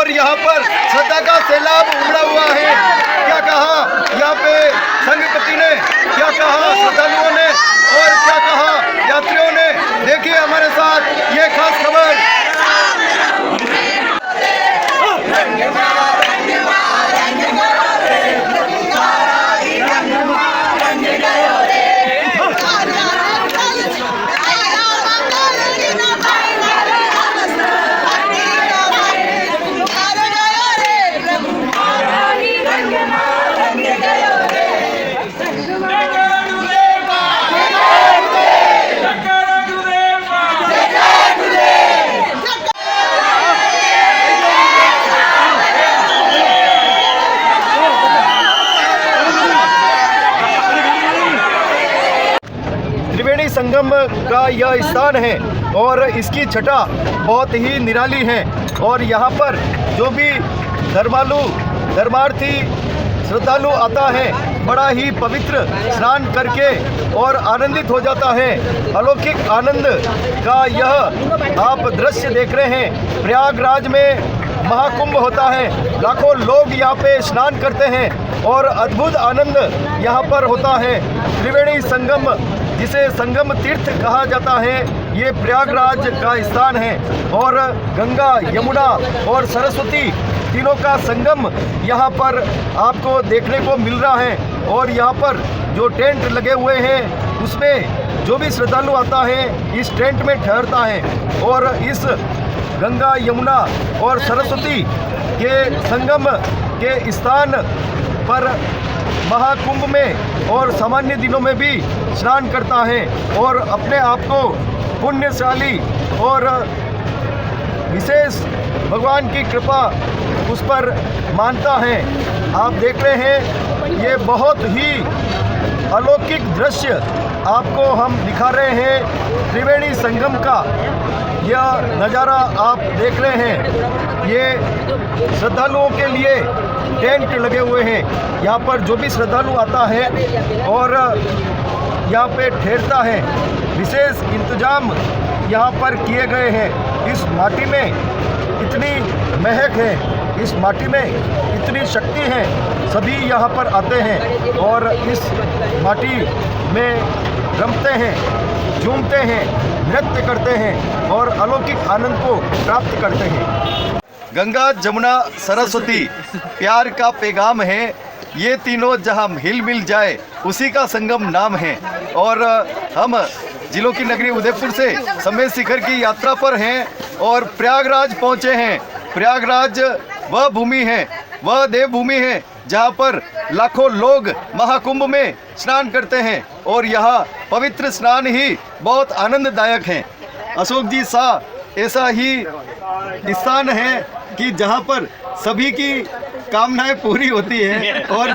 और यहाँ पर श्रद्धा का सैलाब उमड़ा हुआ है। क्या कहा यहाँ पे संघपति ने, क्या कहा श्रद्धालुओं ने और क्या कहा यात्रियों ने, देखिए हमारे साथ ये खास खबर। त्रिवेणी संगम का यह स्थान है और इसकी छटा बहुत ही निराली है और यहाँ पर जो भी धर्मार्थी श्रद्धालु आता है बड़ा ही पवित्र स्नान करके और आनंदित हो जाता है। अलौकिक आनंद का यह आप दृश्य देख रहे हैं। प्रयागराज में महाकुंभ होता है, लाखों लोग यहाँ पे स्नान करते हैं और अद्भुत आनंद यहाँ पर होता है। त्रिवेणी संगम, जिसे संगम तीर्थ कहा जाता है, ये प्रयागराज का स्थान है और गंगा, यमुना और सरस्वती तीनों का संगम यहाँ पर आपको देखने को मिल रहा है। और यहाँ पर जो टेंट लगे हुए हैं उसमें जो भी श्रद्धालु आता है इस टेंट में ठहरता है और इस गंगा, यमुना और सरस्वती के संगम के स्थान पर महाकुंभ में और सामान्य दिनों में भी स्नान करता है और अपने आप को पुण्यशाली और विशेष भगवान की कृपा उस पर मानता है। आप देख रहे हैं ये बहुत ही अलौकिक दृश्य आपको हम दिखा रहे हैं। त्रिवेणी संगम का यह नज़ारा आप देख रहे हैं। ये श्रद्धालुओं के लिए टेंट लगे हुए हैं। यहाँ पर जो भी श्रद्धालु आता है और यहाँ पे ठहरता है, विशेष इंतजाम यहाँ पर किए गए हैं। इस माटी में इतनी महक है, इस माटी में इतनी शक्ति है, सभी यहाँ पर आते हैं और इस माटी में रमते हैं, झूमते हैं, नृत्य करते हैं और अलौकिक आनंद को प्राप्त करते हैं। गंगा, जमुना, सरस्वती प्यार का पैगाम है। ये तीनों जहाँ हिल मिल जाए उसी का संगम नाम है। और हम जिलों की नगरी उदयपुर से समेत शिखर की यात्रा पर हैं और प्रयागराज पहुँचे हैं। प्रयागराज वह भूमि है, वह देवभूमि है जहाँ पर लाखों लोग महाकुंभ में स्नान करते हैं और यहाँ पवित्र स्नान ही बहुत आनंददायक है। अशोक जी सा ऐसा ही स्थान है कि जहाँ पर सभी की कामनाएं पूरी होती है और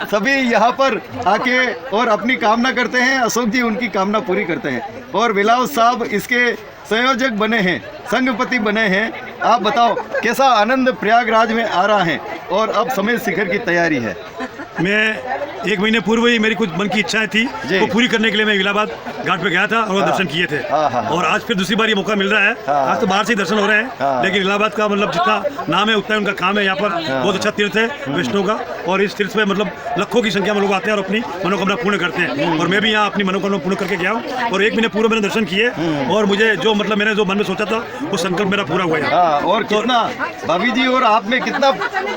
सभी यहाँ पर आके और अपनी कामना करते हैं। अशोक जी उनकी कामना पूरी करते हैं और विलास साहब इसके संयोजक बने हैं, संघपति बने हैं। आप बताओ कैसा आनंद प्रयागराज में आ रहा है और अब समेत शिखर की तैयारी है? मैं 1 महीने पूर्व ही मेरी कुछ मन की इच्छाएं थी वो पूरी करने के लिए मैं इलाहाबाद घाट पे गया था और दर्शन किए थे। और आज फिर दूसरी बार ये मौका मिल रहा है। आज तो बाहर से ही दर्शन हो रहे हैं लेकिन इलाहाबाद का मतलब जितना नाम है उतना उनका काम है। यहाँ पर बहुत अच्छा तीर्थ है वैष्णव का और इस तीर्थ पे मतलब लाखों की संख्या में लोग आते हैं और अपनी मनोकामना पूर्ण करते हैं। और मैं भी यहाँ अपनी मनोकामना पूर्ण करके गया हूँ और 1 महीने पूर्व मैंने दर्शन किए और मुझे जो मतलब मैंने जो मन में सोचा था वो संकल्प मेरा पूरा हुआ है। और कितना भाभी जी और आप में कितना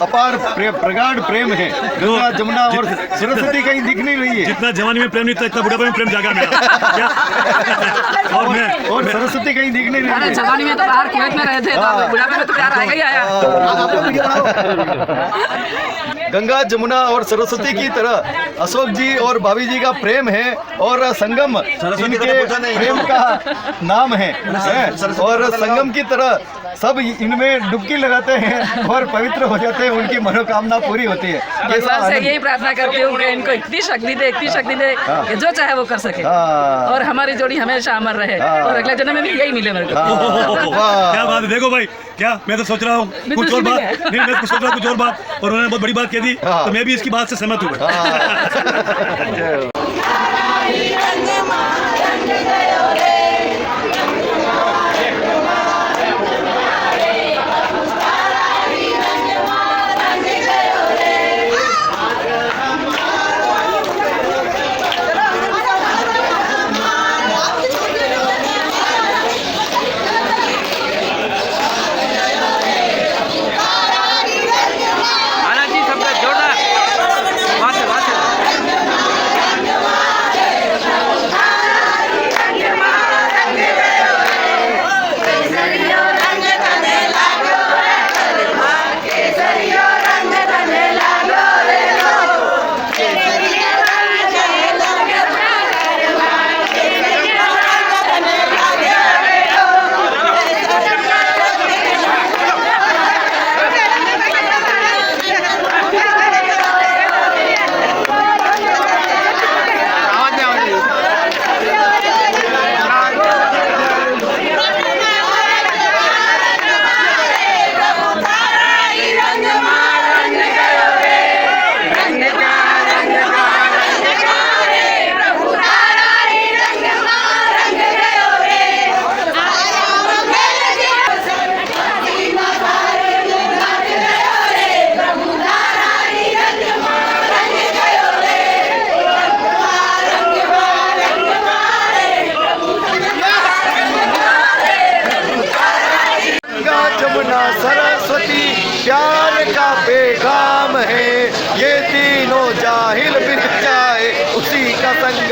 अपार प्रगाढ़ प्रेम है। गंगा, जमुना और सरस्वती कहीं दिख नहीं रही है। जितना जवानी में प्रेम नहीं था इतना बुढ़ापे में प्रेम जागा मेरा। और सरस्वती कहीं दिख नहीं रही है। जवानी में तो बाहर कुवैत में रहे थे, तो बुढ़ापे में तो प्यार आएगा ही आया। गंगा, जमुना और सरस्वती की तरह अशोक जी और भाभी जी का प्रेम है और संगम इनके प्रेम का नाम है। और संगम की तरह सब इनमें डुबकी लगाते हैं और पवित्र हो जाते हैं, उनकी मनोकामना पूरी होती है। भगवान से यही प्रार्थना करती हूँ कि इनको इतनी शक्ति दे कि जो चाहे वो कर सके और हमारी जोड़ी हमेशा अमर रहे और अगले जन्म में भी यही मिले मेरे को। क्या बात है। देखो भाई, क्या मैं तो सोच रहा हूँ कुछ और बात, नहीं मैं सोच रहा हूँ कुछ और बात और उन्होंने बहुत बड़ी बात कह दी तो मैं भी इसकी बात से सहमत हूँ।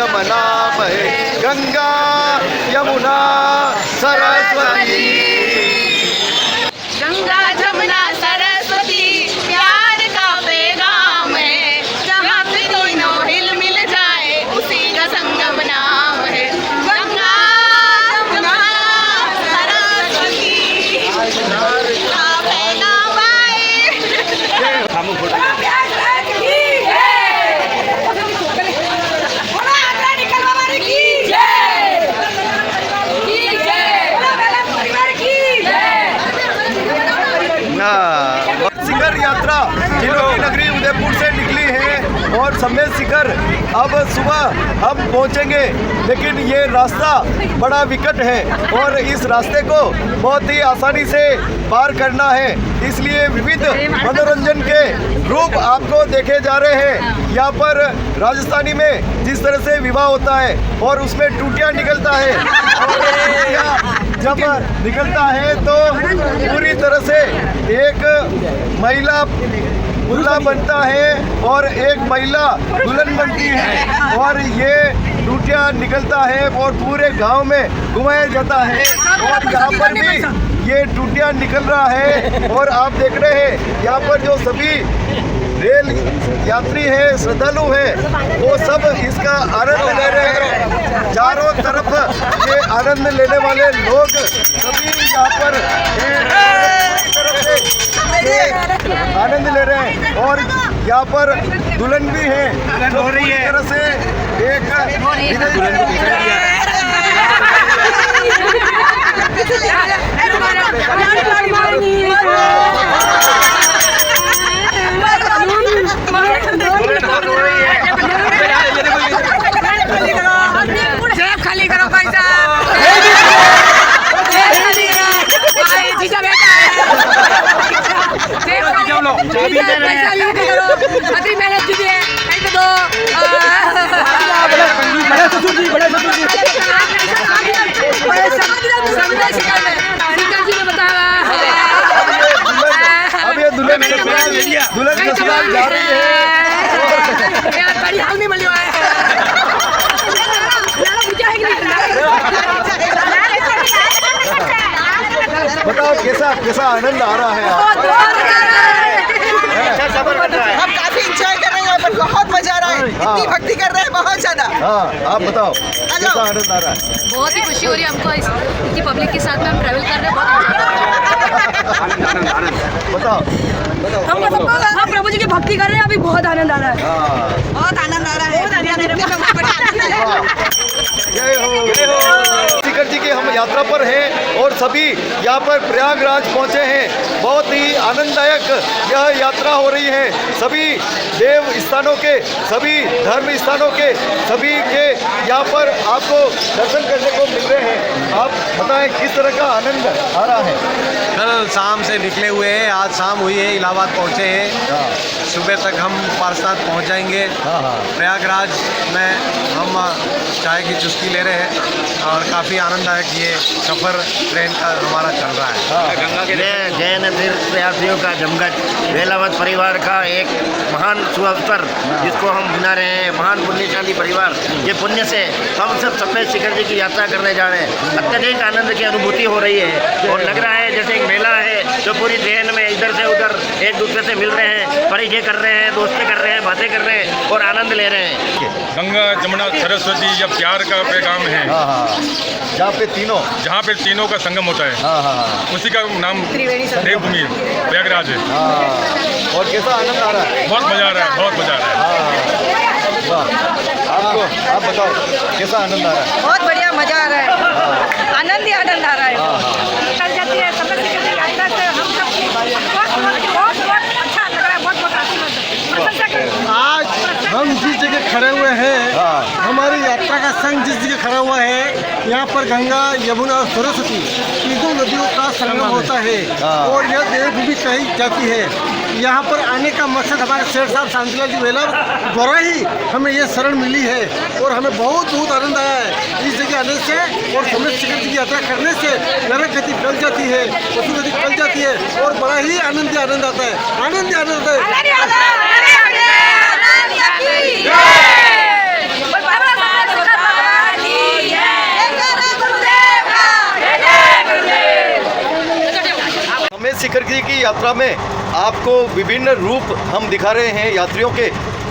संगम नाम है गंगा यमुना सरस्वती। गंगा जमुना सरस्वती प्यार का पैगाम है, जहाँ पे तीनों हिल मिल जाए उसी का संगम नाम है गंगा जमुना सरस्वती का पैगाम आए। शिखर यात्रा जिलों की नगरी उदयपुर से निकली है और समेत शिखर अब सुबह हम पहुंचेंगे, लेकिन ये रास्ता बड़ा विकट है और इस रास्ते को बहुत ही आसानी से पार करना है, इसलिए विविध मनोरंजन के रूप आपको देखे जा रहे हैं। यहाँ पर राजस्थानी में जिस तरह से विवाह होता है और उसमें टूटियाँ निकलता है, और जब निकलता है तो पूरी तरह से एक महिला दूल्हा बनता है और एक महिला दुल्हन बनती है, और ये टूटियाँ निकलता है और पूरे गांव में घुमाया जाता है। और यहाँ पर भी ये टूटियाँ निकल रहा है और आप देख रहे हैं यहाँ पर जो सभी रेल यात्री है, श्रद्धालु है, वो सब इसका आनंद ले रहे हैं। चारों तरफ ये आनंद लेने वाले लोग सभी यहाँ पर आनंद ले रहे हैं, और यहाँ पर दुल्हन भी है जो पूरी तरह से एक खाली करो भाई साहब, जीजा बेटा अभी मैंने दीजिए दो अब ये दुल्हन ससुराल जा रही है। बड़ी हाल में मिली है। बताओ कैसा आनंद आ रहा है हम काफी इंजॉय कर रहे हैं, पर बहुत मजा आ रहा है, इतनी भक्ति कर रहे हैं बहुत ज्यादा। हाँ, आप बताओ कैसा आनंद आ रहा है? बहुत ही खुशी हो रही है हमको, इतनी पब्लिक के साथ में हम ट्रैवल कर रहे हैं, बहुत बताओ हम प्रभु जी की भक्ति कर रहे हैं, अभी बहुत आनंद आ रहा है। बहुत आनंद आ रहा है। जय हो। शिखर जी की हम यात्रा पर हैं और सभी यहाँ पर प्रयागराज पहुँचे हैं। बहुत ही आनंददायक यह यात्रा हो रही है। सभी देव स्थानों के, सभी धर्म स्थानों के, सभी के यहाँ पर आपको दर्शन करने को मिल रहे हैं। आप बताएं किस तरह का आनंद आ रहा है? कल शाम से निकले हुए हैं, आज शाम हुई है, इलाहाबाद पहुँचे हैं। सुबह तक हम पारसाद पहुँच जाएंगे। प्रयागराज में हम चाय की चुस्की ले रहे हैं और काफ़ी आनंददायक ये सफ़र ट्रेन का हमारा चल रहा है। जैन तीर्थयात्रियों का जमघट वेलावत परिवार का एक महान सुअवसर जिसको हम गिना रहे हैं, महान पुण्यशाली परिवार। ये पुण्य से हम सब सफेद शिखर जी की यात्रा करने जा रहे हैं। अत्यधिक आनंद की अनुभूति हो रही है और लग रहा है जैसे एक मेला है जो पूरी ट्रेन में इधर से उधर एक दूसरे से मिल रहे हैं, परिचय कर रहे हैं, दोस्ती कर रहे हैं, बातें कर रहे हैं और आनंद ले रहे हैं। गंगा जमुना सरस्वती जब प्यार का पैगाम है, जहाँ पे तीनों का संगम होता है, उसी का नाम देवभूमि प्रयागराज है। और कैसा आनंद आ रहा है? बहुत मजा आ रहा है, बहुत मजा आ रहा है। आपको आप बताओ कैसा आनंद आ रहा है? बहुत बढ़िया मजा आ रहा है, आनंद ही आनंद आ रहा है। चल जाती है सब से हम सब बहुत अच्छा लग रहा है, बहुत आज हम जिस जगह खड़े हुए हैं, हमारी यात्रा का संघ जिस जगह खड़ा हुआ है, यहाँ पर गंगा यमुना और सरस्वती तीनों नदियों का संगम होता है और यह देवभूमि कही जाती है। यहाँ पर आने का मकसद हमारे सेठ साहब शांतिलाल जी वेला द्वारा ही हमें ये शरण मिली है और हमें बहुत आनंद आया है इस जगह आने से। और समेत शिखर जी की यात्रा करने से नरक गति टल जाती है, पशु गति टल जाती है और बड़ा ही आनंद आता है, आनंद आता है। जी की यात्रा में आपको विभिन्न रूप हम दिखा रहे हैं यात्रियों के।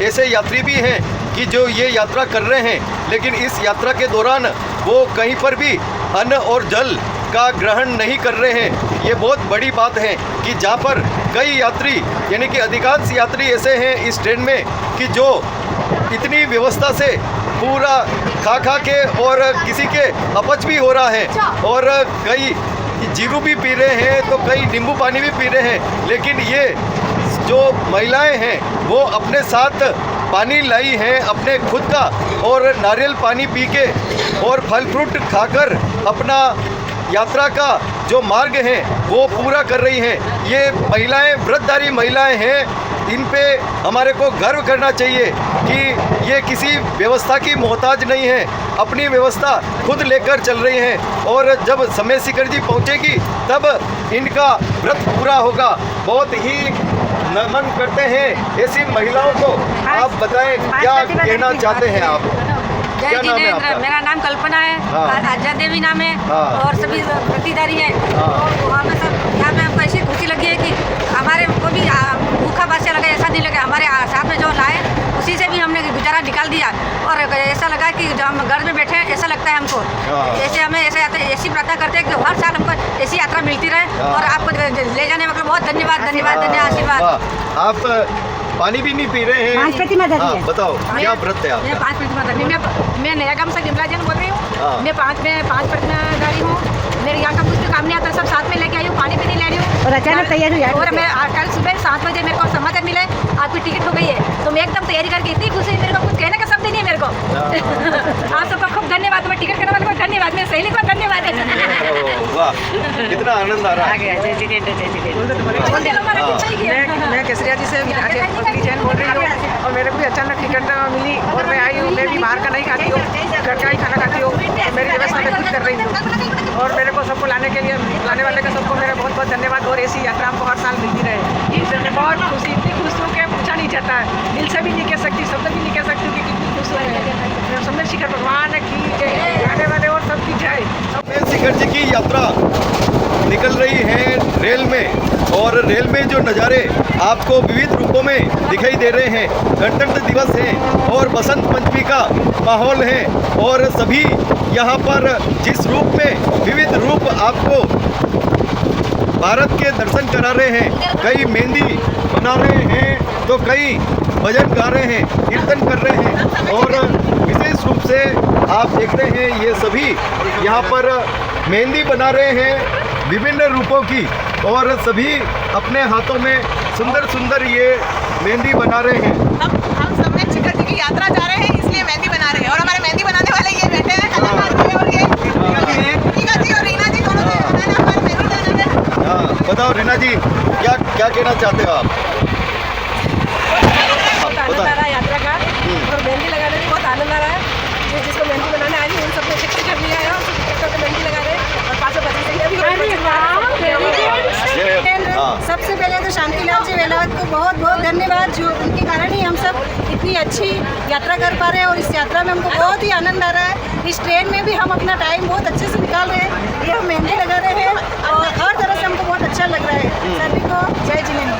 ऐसे यात्री भी हैं कि जो ये यात्रा कर रहे हैं, लेकिन इस यात्रा के दौरान वो कहीं पर भी अन्न और जल का ग्रहण नहीं कर रहे हैं। ये बहुत बड़ी बात है कि जहाँ पर कई यात्री यानी कि अधिकांश यात्री ऐसे हैं इस ट्रेन में कि जो इतनी व्यवस्था से पूरा खा के और किसी के अपच भी हो रहा है और कई जीरू भी पी रहे हैं तो कई नींबू पानी भी पी रहे हैं, लेकिन ये जो महिलाएं हैं वो अपने साथ पानी लाई हैं अपने खुद का और नारियल पानी पी के और फल फ्रूट खाकर अपना यात्रा का जो मार्ग है वो पूरा कर रही हैं। ये महिलाएं व्रतधारी महिलाएं हैं, इन पे हमारे को गर्व करना चाहिए कि ये किसी व्यवस्था की मोहताज नहीं है, अपनी व्यवस्था खुद लेकर चल रही हैं और जब समय शिखर जी पहुंचेगी तब इनका व्रत पूरा होगा। बहुत ही नमन करते हैं ऐसी महिलाओं को। आप बताएं क्या कहना चाहते हैं आप? जय क्या नाम है जिनेंद्र, आपका? मेरा नाम कल्पना है। हाँ। आजा देवी नाम है। हाँ। और सभी प्रतिधारी हैं। हाँ। और वहाँ पे सब यहाँ पे हमको ऐसी खुशी लगी है कि हमारे को भी भूखा प्यासा लगा, ऐसा नहीं लगा। हमारे साथ में जो लाए उसी से भी हमने गुजारा निकाल दिया और ऐसा लगा कि जो हम घर में बैठे हैं ऐसा लगता है हमको। हाँ। जैसे हमें ऐसी प्रार्थना करते हैं कि हर साल हमको ऐसी यात्रा मिलती रहे और आपको ले जाने में बहुत धन्यवाद धन्यवाद धन्यवाद आशीर्वाद। वाह, आप पानी भी नहीं पी रहे हैं? पाँच प्रतिमा धरी है। बताओ क्या व्रत है मैं आपका? 5 प्रतिमा धरी। मैं नया गांव से विमला जैन बोल रही हाँ। हूँ। मैं पाँच प्रतिमाधारी हूँ। मेरे यहाँ का कुछ भी काम नहीं आता, सब साथ में लेके आई हूँ, पानी भी नहीं ले रही हूँ। और अचानक तैयारी हुई? और मैं कल सुबह 7 बजे मेरे को समाचार मिले आपकी टिकट हो गई है, तो मैं एकदम तैयारी करके इतनी खुशी, मेरे को कुछ कहने का शब्द नहीं है मेरे को। आप सबका खूब धन्यवाद, मैं टिकट करने वाले को धन्यवाद, मेरे सहेली को धन्यवाद। वाह, कितना आनंद आ रहा है। मैं केसरिया जी से अजय जैन बोल रही हूँ और मेरे को भी अचानक टिकट मिली और मैं आई हूँ। मैं भी बाहर का नहीं खाती हूँ, घर का ही खाना खाती हूँ। मेरी व्यवस्था मैं खुद कर रही हूँ और मेरे को सबको लाने के लिए, लाने वाले का सबको मेरा बहुत बहुत धन्यवाद। और ऐसी यात्रा हमको हर साल मिलती रहे, इससे मैं बहुत खुशी, इतनी खुश हूँ कि पूछा नहीं जाता है। दिल से भी नहीं कह सकती, शब्द भी नहीं कह सकती कि कितनी खुश है। समय शिखर भगवान की जय, आने वाले और सबकी जय। समय शिखर जी की यात्रा निकल रही है रेल में और रेल में जो नज़ारे आपको विविध रूपों में दिखाई दे रहे हैं। गणतंत्र दिवस है और बसंत पंचमी का माहौल है और सभी यहाँ पर जिस रूप में विविध रूप आपको भारत के दर्शन करा रहे हैं, कई मेहंदी बना रहे हैं तो कई भजन गा रहे हैं, कीर्तन कर रहे हैं और विशेष रूप से आप देख रहे हैं ये सभी यहाँ पर मेहंदी बना रहे हैं विभिन्न रूपों की और सभी अपने हाथों में सुंदर सुंदर ये मेहंदी बना रहे हैं। हम सब में शिखर जी की यात्रा जा रहे हैं इसलिए मेहंदी बना रहे हैं और हमारे मेहंदी बनाने वाले ये बैठे हैं कलाकार जी और ये रीना जी और रीना जी दोनों मेहंदी बनाने हैं। हाँ, बताओ रीना जी क्या क्या कहना चाहते हो आप? बहुत आनंद आ रहा है यात्रा का और मेहंदी लगाने में बहुत आनंद आ रहा है। जिसको मेहंदी बनाने आ रही है उन सबने टिकट कर लिया है और मेहंदी लगा रहे हैं और 5 बजे से अभी सबसे पहले तो शांतिलाल जी वेलावत को बहुत बहुत धन्यवाद, जो उनके कारण ही हम सब इतनी अच्छी यात्रा कर पा रहे हैं और इस यात्रा में हमको बहुत ही आनंद आ रहा है। इस ट्रेन में भी हम अपना टाइम बहुत अच्छे से निकाल रहे हैं, ये हम मेहंदी लगा रहे हैं और हर तरह से हमको बहुत अच्छा लग रहा है। सभी को जय जिनेंद्र।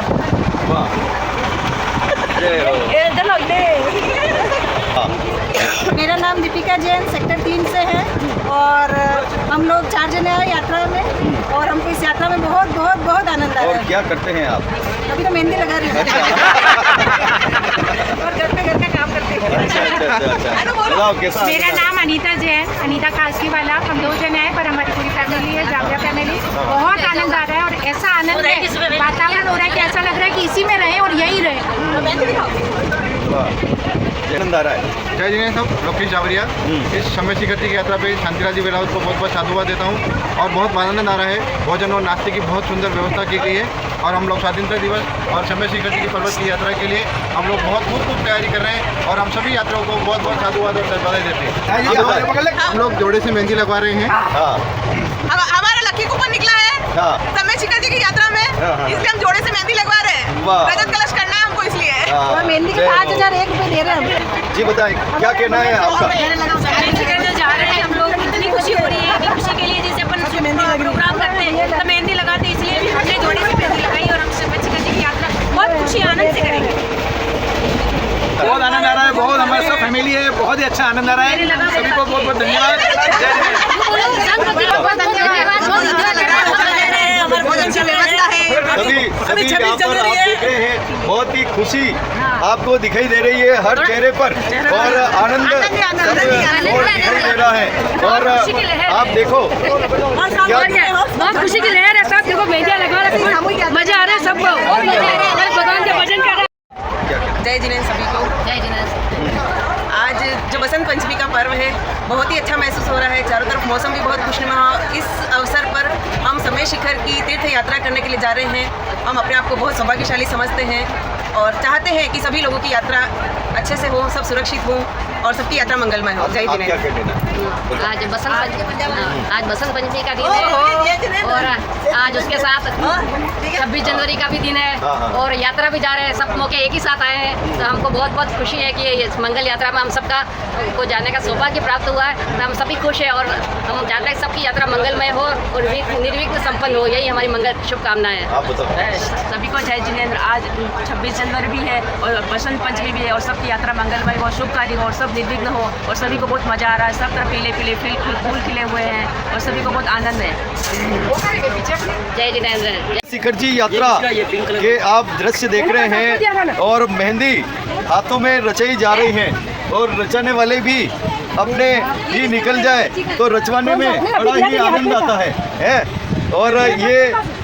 मेरा नाम दीपिका जैन सेक्टर 3 से है और हम लोग 4 जने आए यात्रा में और हमको इस यात्रा में बहुत बहुत बहुत आनंद आ रहा और है। क्या करते हैं आप? अभी तो मेहंदी लगा रही हूँ और घर का काम करते हैं। बताओ कैसा? मेरा नाम अनीता जैन, अनीता कास्कीवाला। हम 2 जने आए पर हमारी पूरी फैमिली है, जावरा फैमिली। बहुत आनंद आ रहा है और ऐसा आनंद है, वातावरण हो रहा है कि ऐसा लग रहा है कि इसी में रहे और यही रहे। आनंद आ रहा है। जय जिनेंद्र सब, लोकेश जावरिया। इस समय शिखर जी की यात्रा पे शांतिलाल जी वेलावत को बहुत बहुत साधुवाद देता हूँ और बहुत आनंद आ रहा है। भोजन और नाश्ते की बहुत सुंदर व्यवस्था की गई है और हम लोग स्वाधीनता दिवस और समय शिखर जी की पर्वत की यात्रा के लिए हम लोग बहुत खूब तैयारी कर रहे हैं और हम सभी यात्रियों को बहुत बहुत साधुवाद और बधाई देते हैं। हम लोग जोड़े से मेहंदी लगवा रहे हैं। हमारा लकी कूपन निकला है समय शिखर जी की यात्रा में, इसलिए हम जोड़े से मेहंदी लगवा रहे हैं। रजत कलश करना है हमको इसलिए। मेहंदी के 5001 रुपये दे रहे हैं। जी बताएं क्या कहना है आपका? जो जा रहे हैं हम लोग, इतनी खुशी हो रही है, खुशी के लिए जैसे अपन प्रोग्राम करते हैं तो मेहंदी लगाते हैं, इसलिए भी हमने जोड़ी से मेहंदी लगाई। फैमिली है, बहुत ही अच्छा आनंद आ रहा है। सभी को बहुत बहुत धन्यवाद। सभी यहाँ पर आप देख रहे हैं, बहुत ही खुशी आपको दिखाई दे रही है हर चेहरे पर, और आनंद सब और दिखाई दे रहा है। और आप देखो बहुत खुशी की लहर है, सब देखो मेहंदियाँ लगवा रहे, मजा आ रहा है सबको, भगवान के भजन कर रहे हैं। जय जिनेंद्र सभी को। जय जिनेंद्र। आज जो बसंत पंचमी का पर्व है, बहुत ही अच्छा महसूस हो रहा है। चारों तरफ मौसम भी बहुत खुशनुमा। इस अवसर पर हम समय शिखर की तीर्थ यात्रा करने के लिए जा रहे हैं। हम अपने आप को बहुत सौभाग्यशाली समझते हैं और चाहते हैं कि सभी लोगों की यात्रा अच्छे से हो, सब सुरक्षित हो और सबकी यात्रा मंगलमय हो। जय जिनेंद्र। आज बसंत पंचमी का दिन है और आज उसके साथ 26 जनवरी का भी दिन है और यात्रा भी जा रहे हैं। सब मौके एक ही साथ आए हैं, तो हमको बहुत बहुत खुशी है कि इस मंगल यात्रा में हम सबका को जाने का सौभाग्य प्राप्त हुआ है। तो हम सभी खुश हैं और हम चाहते हैं सबकी यात्रा मंगलमय हो और निर्विघ्न संपन्न हो। यही हमारी मंगल शुभकामनाएं हैं। सभी को जय जिनेंद्र। आज 26 जनवरी भी है और बसंत पंचमी भी है और सबकी यात्रा मंगलमय हो, शुभकारी हो और सब निर्विघ्न हो और सभी को बहुत मजा आ रहा है। सब तरफ पीले पीले फूल खिले हुए हैं और सभी को बहुत आनंद है। जय जिनेंद्र। शिखर जी यात्रा के आप दृश्य देख रहे हैं और मेहंदी हाथों में रचाई जा रही है और रचाने वाले भी अपने ही निकल जाए तो रचवाने में बड़ा ही आनंद आता है। और ये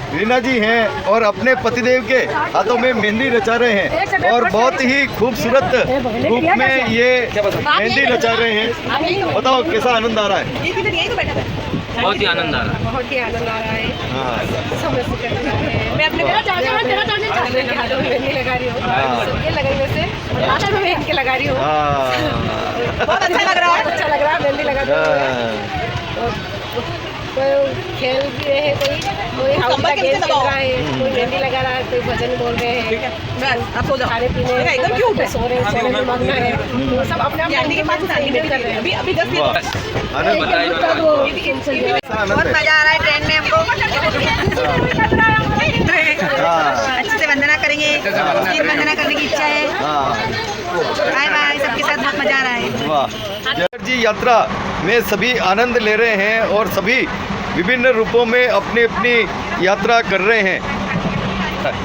रीना जी हैं और अपने पतिदेव के हाथों में मेहंदी रचा रहे हैं और बहुत ही खूबसूरत रूप में ये मेहंदी रचा रहे हैं। बताओ कैसा आनंद आ रहा है? बहुत ही आनंद आ रहा है। बहुत ही आनंद आ रहा है। मैं अपने हाथों में मेहंदी लगा रही हूँ, सबके लगाई वैसे हाथों में मेहंदी लगा रही हूँ। बहुत अच्छा लग रहा है, अच्छा लग रहा है मेहंदी लगा। कोई खेल भी रहे हैं, कोई हाउस का गेम खेल रहा है, कोई मेहंदी लगा रहा है, कोई भजन बोल रहे हैं, खाने पीने एकदम क्यूट है, सोने में मग्न है, तो सब अपने कर रहे हैं। अभी 10 दिन बहुत मजा आ रहा है ट्रेन में हमको। अच्छे से वंदना करेंगे, वंदना करने की इच्छा है। बाय बाय, सबके साथ बहुत मजा आ रहा है। वाह। जय जी यात्रा में सभी आनंद ले रहे हैं और सभी विभिन्न रूपों में अपनी अपनी यात्रा कर रहे हैं।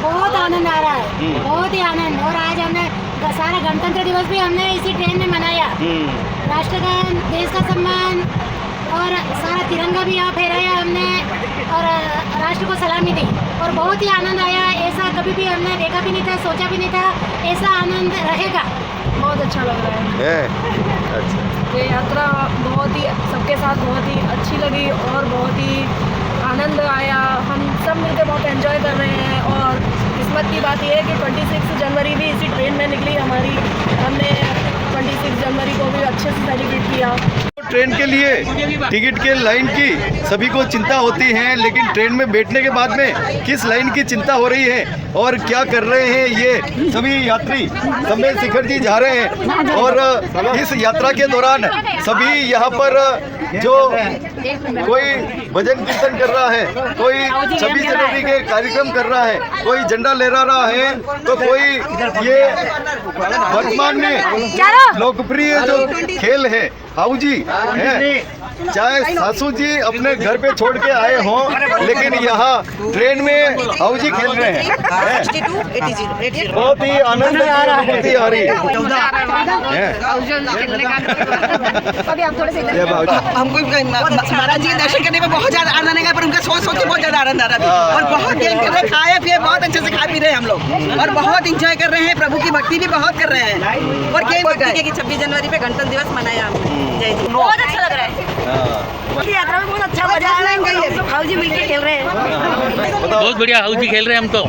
बहुत आनंद आ रहा है, बहुत ही आनंद। और आज हमने सारा गणतंत्र दिवस भी हमने इसी ट्रेन में मनाया। राष्ट्रगान, देश का सम्मान और सारा तिरंगा भी यहाँ फहराया हमने और राष्ट्र को सलामी दी और बहुत ही आनंद आया। ऐसा कभी भी हमने देखा भी नहीं था, सोचा भी नहीं था ऐसा आनंद रहेगा। बहुत अच्छा लग रहा है। अच्छा। ये यात्रा बहुत ही सबके साथ बहुत ही अच्छी लगी और बहुत ही आनंद आया। हम सब मिलकर बहुत एंजॉय कर रहे हैं और किस्मत की बात यह है कि 26 जनवरी भी इसी ट्रेन में निकली हमारी। हमने 26 जनवरी को भी अच्छे से सेलिब्रेट किया। ट्रेन के लिए टिकट के लाइन की सभी को चिंता होती है, लेकिन ट्रेन में बैठने के बाद में किस लाइन की चिंता हो रही है और क्या कर रहे हैं ये सभी यात्री समय शिखर जी जा रहे हैं। और इस यात्रा के दौरान सभी यहाँ पर जो कोई भजन कीर्तन कर रहा है, कोई 26 जनवरी के कार्यक्रम कर रहा है, कोई झंडा लहरा रहा है, तो कोई ये वर्तमान में लोकप्रिय जो खेल है हाउजी है। चाहे सासू जी अपने घर पे छोड़ के आए हों, लेकिन यहाँ ट्रेन में हाउजी खेल रहे हैं। बहुत ही आनंद आ रहा है। आ रही है। हमको महाराज जी के दर्शन करने में बहुत ज्यादा आनंद आएगा, पर उनका सोच के बहुत ज्यादा आनंद आ रहा है और बहुत गेम कर रहे हैं, खाए पिए बहुत अच्छे से खा पी रहे हैं हम लोग और बहुत इंजॉय कर रहे हैं। प्रभु की भक्ति भी बहुत कर रहे हैं और गेम भक्ति की 26 जनवरी पे गणतंत्र दिवस मनाया हमने। जय जी। बहुत अच्छा लग रहा है। यात्रा में बहुत अच्छा मजा आ रहा है। हाउजी मिलके खेल रहे हैं। बहुत बढ़िया हाउजी खेल रहे हैं हम तो।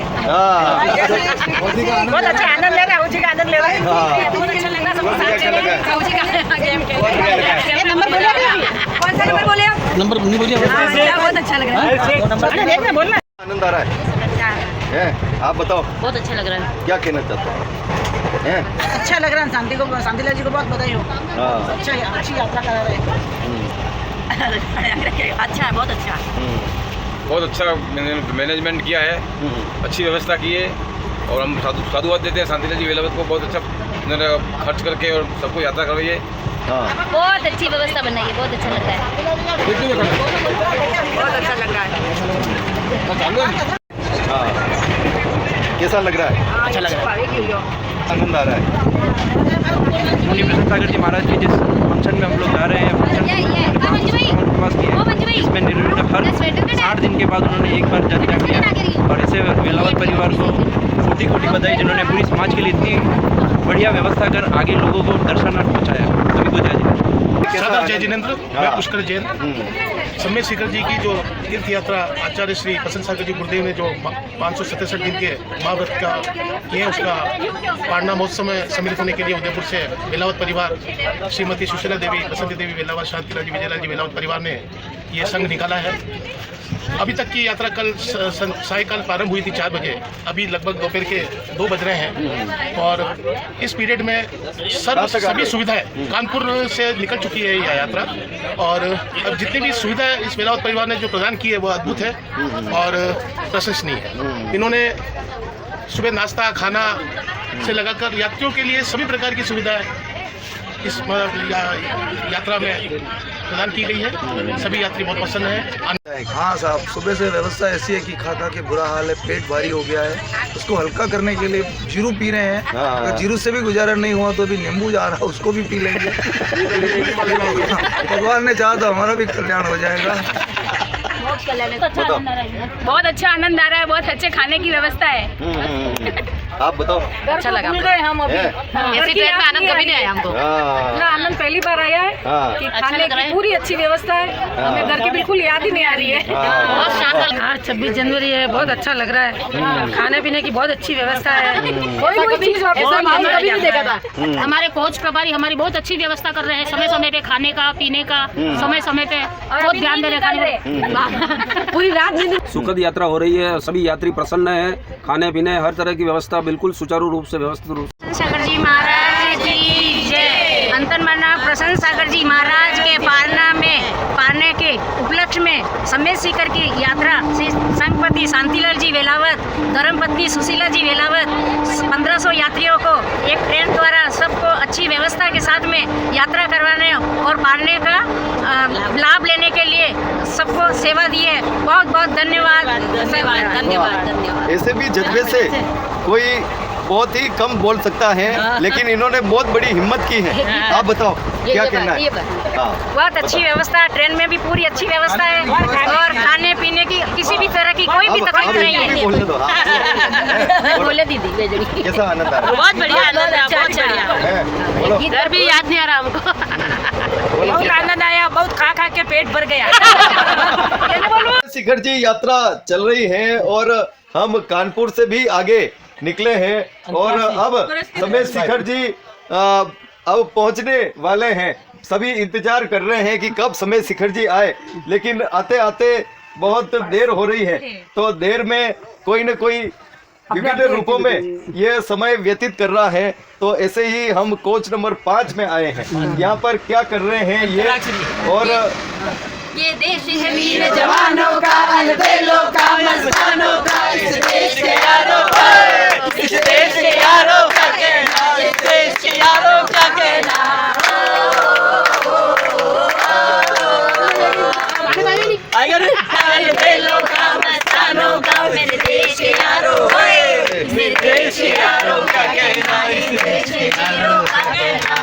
बहुत अच्छा आनंद ले रहे हैं, हाउजी का आनंद ले रहे हैं। बहुत अच्छा लग रहा है, सबको साथ चले हाउजी का गेम खेल रहे हैं। नंबर बोले आप? कौन सा नंबर बोले आप? नंबर नहीं बोलिए। बहुत अच्छा लग रहा है। बोलना आनंद आ रहा है। आप बताओ। बहुत अच्छा लग रहा है। क्या कहना चाहते हैं? अच्छा लग रहा है। शांतिलाल जी को बहुत बधाई हो। अच्छी यात्रा करा रहे हैं। अच्छा है, बहुत अच्छा। बहुत अच्छा मैनेजमेंट किया है, अच्छी व्यवस्था की है और हम साधुवाद देते हैं शांतिलाल जी वेलावत को। बहुत अच्छा इन्होंने खर्च करके और सबको यात्रा करवाई है। हाँ बहुत अच्छी व्यवस्था बनाई है, बहुत अच्छा लग रहा है। बहुत अच्छा लग रहा है। हाँ कैसा लग रहा है? अच्छा लग रहा है, आनंद आ रहा है। मुनि प्रसाद सागर जी महाराज के जिस फंक्शन में हम लोग जा रहे हैं, इसमें हर 60 दिन के बाद उन्होंने एक बार जल त्याग किया और इसे वेलावत परिवार को कोटि कोटि बधाई, जिन्होंने पूरी समाज के लिए इतनी बढ़िया व्यवस्था कर आगे लोगों को दर्शनार्थ पहुँचाया। सभी को जय सादर जय जिनेंद्र। मैं पुष्कर जैन। समय शिखर जी की जो तीर्थ यात्रा आचार्य श्री प्रसन्न सागर जी गुरुदेव ने जो 567 दिन के महाव्रत का किए, उसका पारना महोत्सव में सम्मिलित होने के लिए उदयपुर से वेलावत परिवार, श्रीमती सुशीला देवी, बसंती देवी वेलावत, शांतिलाल जी, विजयलाल जी वेलावत परिवार ने ये संघ निकाला है। अभी तक की यात्रा कल सायकाल प्रारंभ हुई थी 4 बजे, अभी लगभग दोपहर के 2 बज रहे हैं और इस पीरियड में सभी सुविधाएं कानपुर से निकल चुकी है यह यात्रा और अब जितनी भी सुविधाएं इस वेलावत परिवार ने जो प्रदान की है वो अद्भुत है और प्रशंसनीय है। इन्होंने सुबह नाश्ता खाना से लगाकर यात्रियों के लिए सभी प्रकार की सुविधाएं इस यात्रा में प्रदान की गई है। सभी यात्री बहुत प्रसन्न हैं। हाँ साहब, सुबह से व्यवस्था ऐसी है कि खा खा के बुरा हाल है, पेट भारी हो गया है। उसको हल्का करने के लिए जीरू पी रहे हैं। अगर जीरू से भी गुजारा नहीं हुआ तो अभी नींबू जा रहा है, उसको भी पी लेंगे। भगवान ने चाहा तो हमारा भी कल्याण हो जाएगा। बहुत अच्छा आनंद आ रहा है, बहुत अच्छे खाने की व्यवस्था है। आप बताओ। अच्छा लगा हम अभी ऐसी ट्रेन में आनंद कभी नहीं आया हमको। इतना आनंद पहली बार आया है कि खाने की पूरी अच्छी व्यवस्था है। हमें घर की बिल्कुल याद ही नहीं आ रही है। बहुत शानदार। आज 26 जनवरी है, बहुत अच्छा लग रहा है। खाने पीने की बहुत अच्छी व्यवस्था है। कोई चीज ऐसा कभी नहीं देखा था। हमारे कोच प्रभारी हमारी बहुत अच्छी व्यवस्था कर रहे हैं, समय समय पे खाने का पीने का समय समय पे बहुत ध्यान दे रहे हैं। पूरी रात सुखद यात्रा हो रही है, सभी यात्री प्रसन्न है। खाने पीने हर तरह की व्यवस्था बिल्कुल सुचारू रूप से व्यवस्थित रूप से। सागर जी महाराज की जय। अंतर्मना प्रसन्न सागर जी महाराज के पारने के उपलक्ष्य में समय सीकर की यात्रा श्री संघपति शांतिलाल जी वेलावत, धर्मपत्नी सुशीला जी वेलावत 1500 यात्रियों को एक ट्रेन द्वारा सबको अच्छी व्यवस्था के साथ में यात्रा करवाने और पारने का लाभ लेने के लिए सबको सेवा दी है। बहुत बहुत धन्यवाद। धन्यवाद। ऐसे भी जज्बे से कोई बहुत ही कम बोल सकता है, लेकिन इन्होंने बहुत बड़ी हिम्मत की है। आप बताओ क्या कहना है? बहुत अच्छी व्यवस्था, ट्रेन में भी पूरी अच्छी व्यवस्था है और खाने पीने की किसी भी तरह की कोई भी तकलीफ नहीं है। बोले दीदी कैसा आनंद आ रहा है? बहुत बढ़िया आनंद है, बहुत बढ़िया। इधर भी याद नहीं आ रहा हमको। बहुत आनंद आया, बहुत खा खा के पेट भर गया। शिखर जी यात्रा चल रही है और हम कानपुर से भी आगे निकले हैं और अब समय शिखर जी अब पहुंचने वाले हैं। सभी इंतजार कर रहे हैं कि कब समय शिखर जी आए, लेकिन आते आते बहुत देर हो रही है। तो देर में कोई न कोई विभिन्न रूपों में ये समय व्यतीत कर रहा है। तो ऐसे ही हम कोच नंबर 5 में आए हैं। यहाँ पर क्या कर रहे हैं ये, और ये देश है वीर जवानों का, अलबेलों का, मस्तानों का, इस देश के यारों का, इस देश के यारों का कहना, इस देश के यारों का कहना। अलबेलों का, मस्तानों का, मेरे देश के यारों, मेरे देश के यारों का कहना, इस देश के यारों का कहना।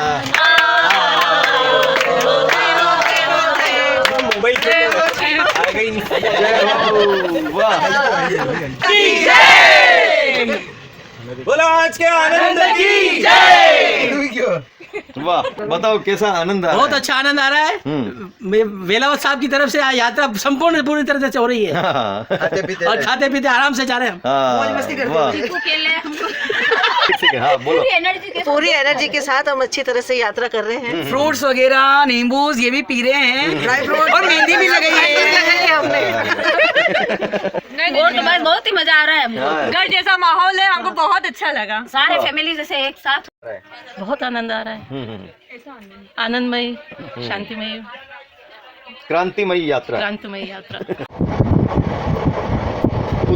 बोलो आज के आनंद की जय। वाह, बताओ कैसा आनंद आ रहा है? बहुत अच्छा आनंद आ रहा है। वेलावत साहब की तरफ से यात्रा संपूर्ण पूरी तरह से हो रही है। और खाते पीते आराम से जा रहे हैं। पूरी एनर्जी के साथ हम अच्छी तरह से यात्रा कर रहे हैं। फ्रूट्स वगैरह, नींबू ये भी पी रहे हैं, ड्राई फ्रूट और मेहंदी भी लगाई है हमने। बहुत ही मजा आ रहा है। घर जैसा माहौल है, हमको बहुत अच्छा लगा। सारे फैमिली जैसे एक साथ। बहुत आनंद आ रहा है। आनंदमय, शांतिमय, क्रांतिमयी यात्रा। क्रांतिमयी यात्रा।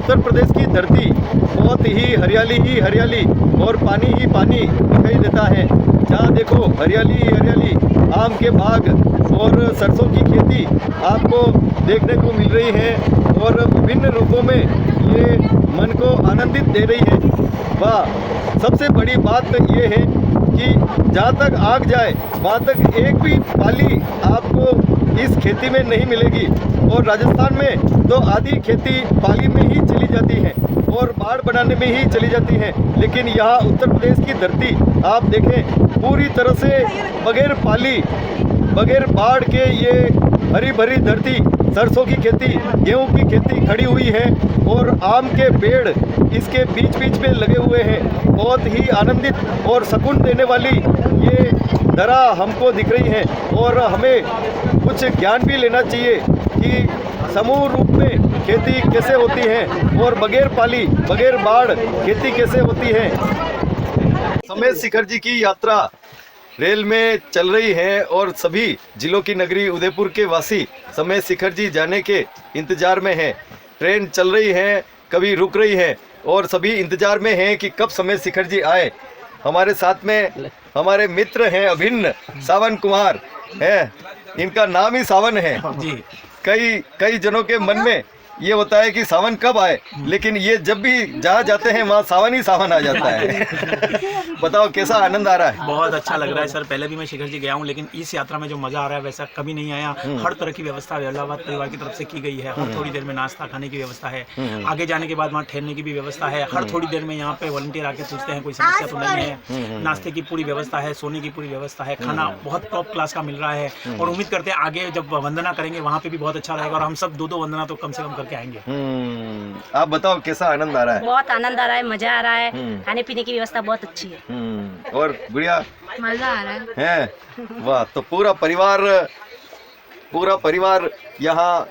उत्तर प्रदेश की धरती बहुत ही हरियाली और पानी ही पानी दिखाई देता है। जहाँ देखो हरियाली ही हरियाली, आम के बाग और सरसों की खेती आपको देखने को मिल रही है और विभिन्न रूपों में ये मन को आनंदित दे रही है। वाह, सबसे बड़ी बात ये है कि जहाँ तक आग जाए वहाँ तक एक भी पाली आपको इस खेती में नहीं मिलेगी। और राजस्थान में तो आधी खेती पाली में ही चली जाती है और बाढ़ बनाने में ही चली जाती है, लेकिन यहाँ उत्तर प्रदेश की धरती आप देखें पूरी तरह से बगैर पाली बगैर बाढ़ के ये हरी भरी धरती, सरसों की खेती, गेहूं की खेती खड़ी हुई है और आम के पेड़ इसके बीच बीच में लगे हुए हैं। बहुत ही आनंदित और सुकून देने वाली ये धरा हमको दिख रही है और हमें कुछ ज्ञान भी लेना चाहिए कि समूह रूप में खेती कैसे होती है और बगैर पाली बगैर बाढ़ खेती कैसे होती है। समेत शिखर जी की यात्रा रेल में चल रही है और सभी जिलों की नगरी उदयपुर के वासी समेत शिखर जी जाने के इंतजार में हैं। ट्रेन चल रही है, कभी रुक रही है और सभी इंतजार में हैं कि कब समेत शिखर जी आए। हमारे साथ में हमारे मित्र हैं अभिन्न सावन कुमार है, इनका नाम ही सावन है जी। कई जनों के मन में ये होता है कि सावन कब आए, लेकिन ये जब भी जहाँ जाते हैं वहाँ सावन ही सावन आ जाता है। बताओ कैसा आनंद आ रहा है? बहुत अच्छा लग रहा है सर। पहले भी मैं शिखर जी गया हूँ, लेकिन इस यात्रा में जो मजा आ रहा है वैसा कभी नहीं आया। हर तरह की व्यवस्था वेलावत परिवार की तरफ से की गई है। हर थोड़ी देर में नाश्ता खाने की व्यवस्था है, आगे जाने के बाद वहाँ ठहरने की भी व्यवस्था है। हर थोड़ी देर में यहाँ पे वॉलंटियर आके पूछते हैं कोई समस्या तो नहीं है। नाश्ते की पूरी व्यवस्था है, सोने की पूरी व्यवस्था है, खाना बहुत टॉप क्लास का मिल रहा है और उम्मीद करते हैं आगे जब वंदना करेंगे वहाँ पे भी बहुत अच्छा रहेगा और हम सब 2-2 वंदना तो कम से कम करके आएंगे। आप बताओ कैसा आनंद आ रहा है? बहुत आनंद आ रहा है, मजा आ रहा है। खाने पीने की व्यवस्था बहुत अच्छी है और गुड़िया मजा आ रहा है। वाह, तो पूरा परिवार यहाँ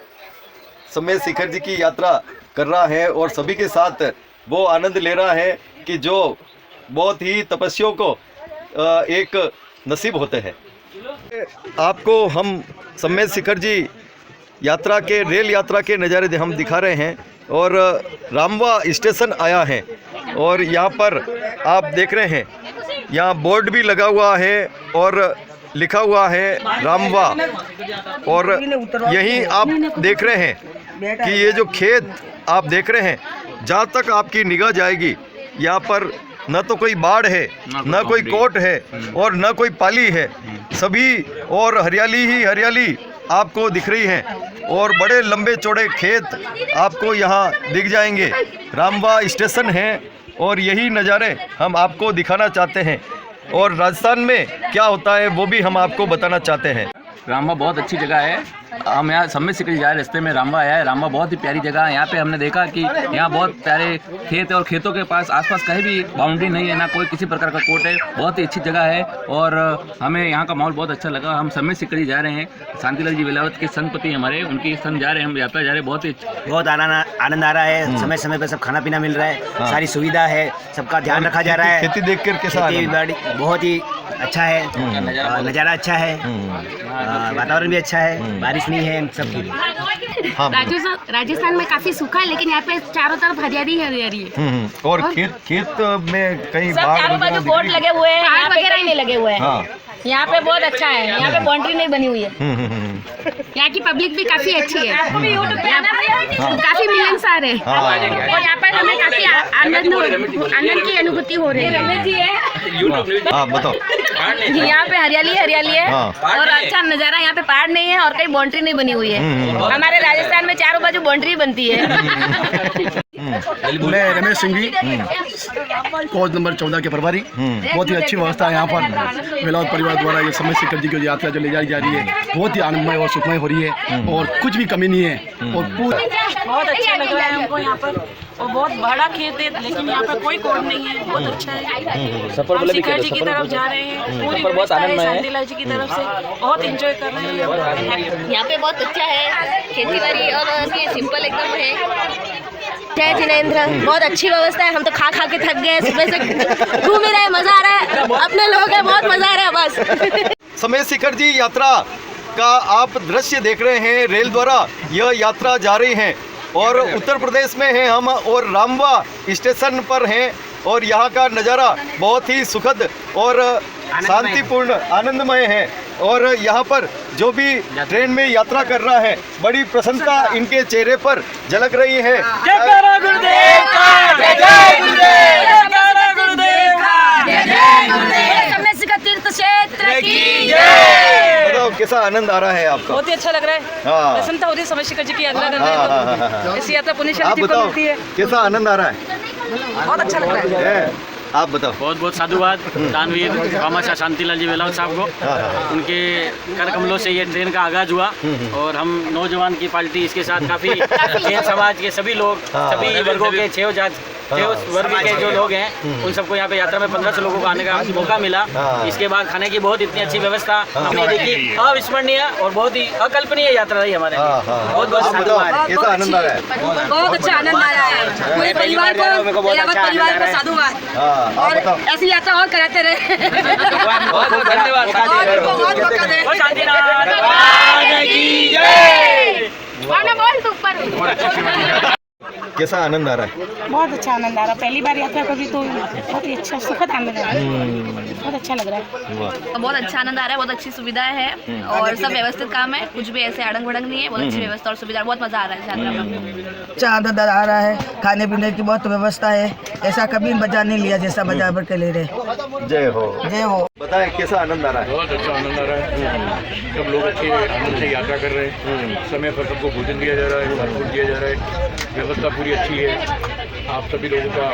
समेत शिखर जी की यात्रा कर रहा है और सभी के साथ वो आनंद ले रहा है कि जो बहुत ही तपस्वियों को एक नसीब होते हैं। आपको हम समेत शिखर जी यात्रा के रेल यात्रा के नज़ारे हम दिखा रहे हैं और रामवा स्टेशन आया है और यहाँ पर आप देख रहे हैं, यहाँ बोर्ड भी लगा हुआ है और लिखा हुआ है रामवा। और यहीं आप देख रहे हैं कि ये जो खेत आप देख रहे हैं, जहाँ तक आपकी निगाह जाएगी यहाँ पर न तो कोई बाढ़ है, न कोई कोट है और न कोई पाली है, सभी और हरियाली ही हरियाली आपको दिख रही है और बड़े लंबे चौड़े खेत आपको यहाँ दिख जाएंगे। रामवा स्टेशन है और यही नज़ारे हम आपको दिखाना चाहते हैं और राजस्थान में क्या होता है वो भी हम आपको बताना चाहते हैं। रामवा बहुत अच्छी जगह है। हम यहाँ समेत शिखर जी जा रहे रास्ते में रामवा आया है। रामवा बहुत ही प्यारी जगह है। यहाँ पे हमने देखा कि यहाँ बहुत प्यारे खेत है और खेतों के पास आसपास कहीं भी बाउंड्री नहीं है, ना कोई किसी प्रकार का कोर्ट है। बहुत ही अच्छी जगह है और हमें यहाँ का माहौल बहुत अच्छा लगा। हम समेत शिखर जी जा रहे हैं, शांतिलाल जी वेलावत के संगपति हमारे, उनकी संग जा रहे हैं, हम यात्रा जा रहे हैं। बहुत आनंद आ रहा है। समय समय पर सब खाना पीना मिल रहा है, सारी सुविधा है, सबका ध्यान रखा जा रहा है। खेती देख कर कैसा बहुत ही अच्छा है, नज़ारा अच्छा है, वातावरण भी अच्छा है, बारिश नहीं है सब। राजस्थान में काफी सूखा है, लेकिन यहाँ पे चारों तरफ हरियाली हरियाली है और खेत में कई चारों बाजू बोर्ड लगे हुए हैं, यहाँ पे कहीं नहीं लगे हुए हैं। यहाँ पे बहुत अच्छा है, यहाँ पे बाउंड्री नहीं बनी हुई है। यहाँ की पब्लिक भी काफी अच्छी है, काफी मिलनसार है और यहाँ पर हमें काफी आनंद की अनुभूति हो रही है। बताओ। यहाँ पे हरियाली हरियाली है और अच्छा नज़ारा। यहाँ पे पहाड़ नहीं है और कहीं बाउंड्री नहीं बनी हुई है। हमारे राजस्थान में चारों बाजू बाउंड्री बनती है। मैं रमेश सिंह जी, कोच नंबर 14 के प्रभारी। बहुत ही अच्छी व्यवस्था है यहाँ पर वेलावत परिवार द्वारा। ये समेत शिखर जी की यात्रा जो ले जाई जा रही है बहुत ही आनंदमय और सुखमय हो रही है और कुछ भी कमी नहीं है और बहुत अच्छा लग रहा है हमको यहाँ पर और बहुत बड़ा खेत है, लेकिन यहाँ पर कोई कोड नहीं है। बहुत अच्छा है। हम शिखर जी की तरफ जा रहे हैं, पूरी व्यवस्था है शांतिलाल जी की तरफ से, बहुत एंजॉय कर रहे हैं। यहाँ पे बहुत अच्छा है, खेती बाड़ी और सिंपल एकदम है। जय जिनेंद्र, बहुत अच्छी व्यवस्था है। हम तो खा के थक गए, सुबह से घूम ही रहे, मजा आ रहा है। अपने लोग हैं, बहुत मजा आ रहा है बस। समेत शिखर जी यात्रा का आप दृश्य देख रहे हैं, रेल द्वारा यह यात्रा जा रही है और उत्तर प्रदेश में हैं हम और रामवा स्टेशन पर हैं और यहाँ का नज़ारा बहुत ही सुखद और शांतिपूर्ण आनंदमय है। और यहाँ पर जो भी ट्रेन में यात्रा कर रहा है बड़ी प्रसन्नता इनके चेहरे पर झलक रही है। बताओ कैसा आनंद आ रहा है आपका? बहुत ही अच्छा लग रहा है। प्रसन्नता हो रही है समय शिखर जी की यात्रा करने में। ऐसी यात्रा पुण्यशाली जी को मिलती है। कैसा आनंद आ रहा है? बहुत अच्छा लग रहा है। आप बताओ। बहुत बहुत साधुवाद दानवीर भामाशाह शांतिलाल जी वेलावत साहब को। उनके कर कमलों से ये ट्रेन का आगाज हुआ और हम नौजवान की पार्टी इसके साथ काफ़ी जैन समाज के सभी लोग सभी वर्गों के छः वर्ग के जो लोग हैं उन सबको यहाँ पे यात्रा में 1500 लोगों को आने का मौका मिला। इसके बाद खाने की बहुत इतनी अच्छी व्यवस्था हमने देखी, अविस्मरणीय और बहुत ही अकल्पनीय यात्रा रही हमारे लिए। बहुत बहुत साधुवाद। कैसा आनंद आ रहा है? बहुत अच्छा आनंद आ रहा है। पूरे परिवार को वेलावत परिवार को साधुवाद और ऐसी यात्रा और कराते रहे। बहुत बहुत धन्यवाद। कैसा आनंद आ रहा है? बहुत अच्छा आनंद आ रहा है। पहली बार यात्रा करी तो बहुत ही अच्छा सुखद आनंद आ रहा है। बहुत अच्छा लग रहा है। बहुत अच्छा आनंद आ रहा है। बहुत अच्छी सुविधाएं हैं और सब व्यवस्थित काम है। कुछ भी ऐसे अड़ंग भड़ंग नहीं है। बहुत अच्छी व्यवस्था और सुविधा। बहुत मजा आ रहा है यात्रा में। अच्छा आनंद आ रहा है। खाने पीने की बहुत व्यवस्था है। ऐसा कभी बाजार नहीं लिया जैसा बाजार भर के ले रहे। जय हो। जय हो। बताएं कैसा आनंद आ रहा है? बहुत अच्छा आनंद आ रहा है। सब लोग अच्छे आनंद से यात्रा कर रहे हैं। समय पर सबको भोजन दिया जा रहा है, फूड दिया जा रहा है, व्यवस्था पूरी अच्छी है। आप सभी लोगों का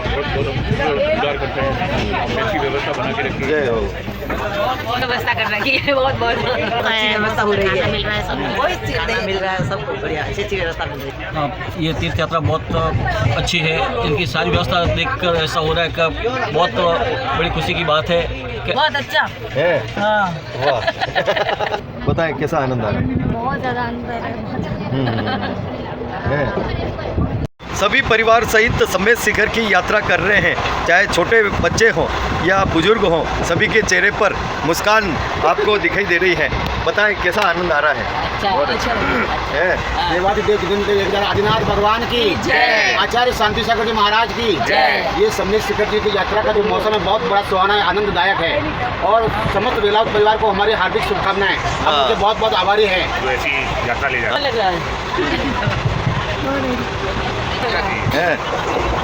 बहुत बहुत उद्धार करते हैं। आपने अच्छी व्यवस्था बना के रखी है। जय हो। व्यवस्था कर रखी है। बहुत बहुत अच्छी व्यवस्था हो रही है। मिल रहा है सब मिल रहा है सब बढ़िया अच्छी व्यवस्था मिल रही है। ये तीर्थ यात्रा बहुत अच्छी है। इनकी सारी व्यवस्था देखकर ऐसा हो रहा है कि बहुत बड़ी खुशी की बात है। बहुत अच्छा है। हाँ। वाह। बताएं कैसा आनंद आ रहा है? बहुत ज़्यादा आनंद आ रहा है। सभी परिवार सहित समेत शिखर की यात्रा कर रहे हैं, चाहे छोटे बच्चे हों या बुजुर्ग हों, सभी के चेहरे पर मुस्कान आपको दिखाई दे रही है। बताएं कैसा आनंद आ रहा है? बहुत अच्छा है। आदिनाथ भगवान की जय, आचार्य शांति सागर जी महाराज की जय। ये समेत शिखर जी की यात्रा का जो मौसम है बहुत बड़ा सुहाना है, आनंददायक है और समस्त वेलावत परिवार को हमारी हार्दिक शुभकामनाएं। हम उनके बहुत बहुत आभारी हैं। ऐसी यात्रा ले लग रहा है।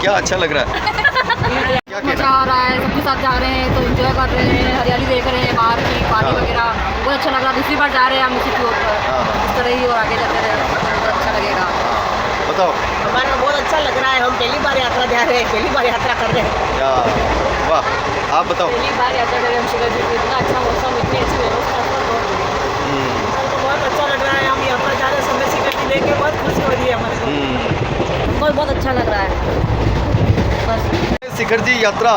क्या अच्छा लग रहा है? क्या मजा आ रहा है। सबके साथ जा रहे हैं तो एंजॉय कर रहे हैं, हरियाली देख रहे हैं, बाहर की पानी वगैरह बहुत अच्छा लग रहा है। दूसरी बार जा रहे हैं हम उसी की ओर पर, इस तरह ही और आगे जाते रहे बहुत अच्छा लगेगा। बताओ। हमारा बहुत अच्छा लग रहा है। हम पहली बार यात्रा जा रहे हैं, पहली बार यात्रा कर रहे हैं। वाह। आप बताओ। पहली बार यात्रा कर रहे हैं हम शिखर जी को। इतना अच्छा मौसम, इतनी अच्छी व्यवस्था, बहुत अच्छा लग रहा है। हम यात्रा जा रहे हैं समय शिखर जी देख के बहुत खुशी हो रही है हमारे को। बहुत अच्छा लग रहा है। शिखर जी यात्रा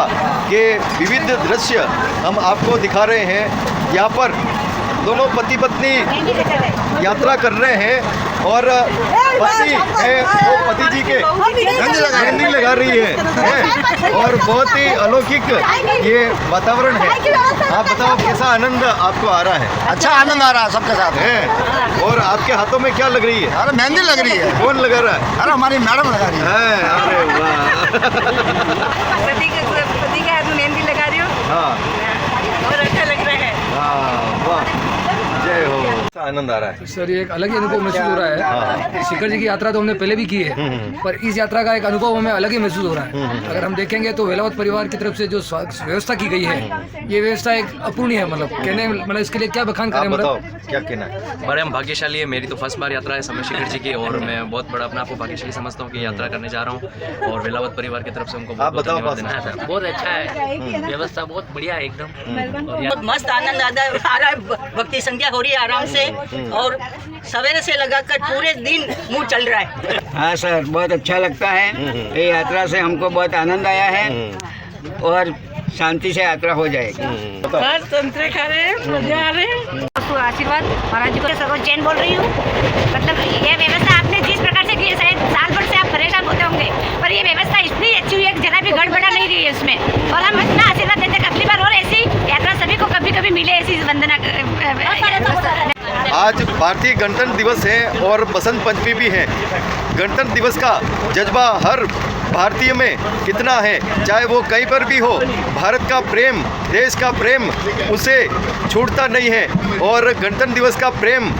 के विविध दृश्य हम आपको दिखा रहे हैं। यहाँ पर दोनों पति पत्नी यात्रा कर रहे हैं और पत्नी है वो पति जी के मेहंदी लगा रही है और बहुत ही अलौकिक ये वातावरण है। आप बताओ कैसा आनंद आपको आ रहा है? अच्छा आनंद आ रहा है सबके साथ है। और आपके हाथों में क्या लग रही है? अरे मेहंदी लग रही है। कौन लगा रहा है? अरे हमारी मैडम लगा रही है। अरे वाह। पति के हाथ में मेहंदी लगा रही हो। हाँ। बहुत अच्छा लग रहा है। वाह। जय हो। आनंद आ रहा है सर। ये एक अलग ही अनुभव महसूस हो रहा है। शिखर जी की यात्रा तो हमने पहले भी की है, पर इस यात्रा का एक अनुभव हमें अलग ही महसूस हो रहा है। अगर हम देखेंगे तो वेलावत परिवार की तरफ से जो व्यवस्था की गई है, ये व्यवस्था एक अपूर्णीय है। मतलब इसके लिए क्या बखान करें? मतलब क्या कहना है? बड़े हम भाग्यशाली है। मेरी तो फर्स्ट बार यात्रा है समय शिखर जी की और मैं बहुत बड़ा अपने आप को भाग्यशाली समझता हूँ कि यात्रा करने जा रहा हूँ और वेलावत परिवार की तरफ से उनको बहुत धन्यवाद देना है। बहुत अच्छा है, व्यवस्था बहुत बढ़िया है एकदम। बहुत मस्त आनंद आ रहा है। भक्ति संध्या हो रही है आराम से और सवेरे से लगाकर पूरे दिन मुँह चल रहा है। हाँ सर, बहुत अच्छा लगता है। ये यात्रा से हमको बहुत आनंद आया है और शांति से यात्रा हो जाएगी। संतरे खा रहे हैं, मजा आ रहे हैं। आशीर्वाद महाराज जी को सरोज जैन बोल रही हूँ। मतलब ये व्यवस्था आपने जिस प्रकार से की है, शायद साल भर से आप परेशान होते होंगे, पर ये व्यवस्था इतनी अच्छी हुई है कि जरा भी गड़बड़ा नहीं रही है इसमें। और हम इतना आशीर्वाद देते अगली बार और ऐसी यात्रा सभी को कभी कभी मिले, ऐसी वंदना। आज भारतीय गणतंत्र दिवस है और बसंत पंचमी भी है। गणतंत्र दिवस का जज्बा हर भारतीय में कितना है, चाहे वो कहीं पर भी हो, भारत का प्रेम, देश का प्रेम उसे छूटता नहीं है। और गणतंत्र दिवस का प्रेम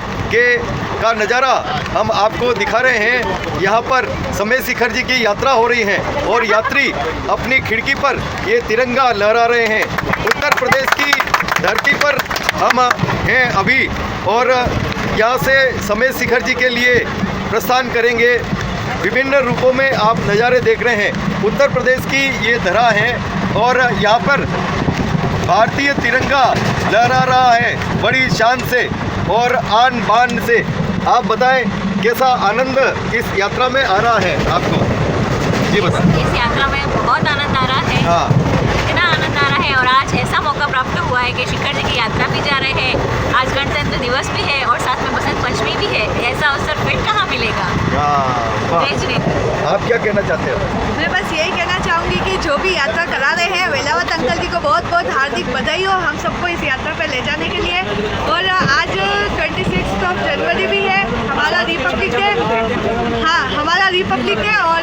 का नज़ारा हम आपको दिखा रहे हैं। यहाँ पर समय शिखर जी की यात्रा हो रही है और यात्री अपनी खिड़की पर ये तिरंगा लहरा रहे हैं। उत्तर प्रदेश की धरती पर हम हैं अभी और यहाँ से समय शिखर जी के लिए प्रस्थान करेंगे। विभिन्न रूपों में आप नज़ारे देख रहे हैं। उत्तर प्रदेश की ये धरा है और यहाँ पर भारतीय तिरंगा लहरा रहा है बड़ी शान से और आन बान से। आप बताएं कैसा आनंद इस यात्रा में आ रहा है आपको? जी बताएं। इस यात्रा में बहुत आनंद आ रहा है। हाँ, इतना आनंद आ रहा है और आज ऐसा मौका प्राप्त हुआ है कि शिखर जी की यात्रा भी जा रहे हैं। आज गणतंत्र दिवस भी है और साथ में बसंत पंचमी भी है। ऐसा अवसर फिर कहाँ मिलेगा? आप क्या कहना चाहते हो? मैं बस यही कहना चाहूँगी कि जो भी यात्रा करा रहे हैं वेलावत अंकल जी को बहुत बहुत हार्दिक बधाई हो हम सबको इस यात्रा पर ले जाने के लिए। और आज 26 जनवरी भी है, हमारा रिपब्लिक डे। हाँ, हमारा रिपब्लिक डे और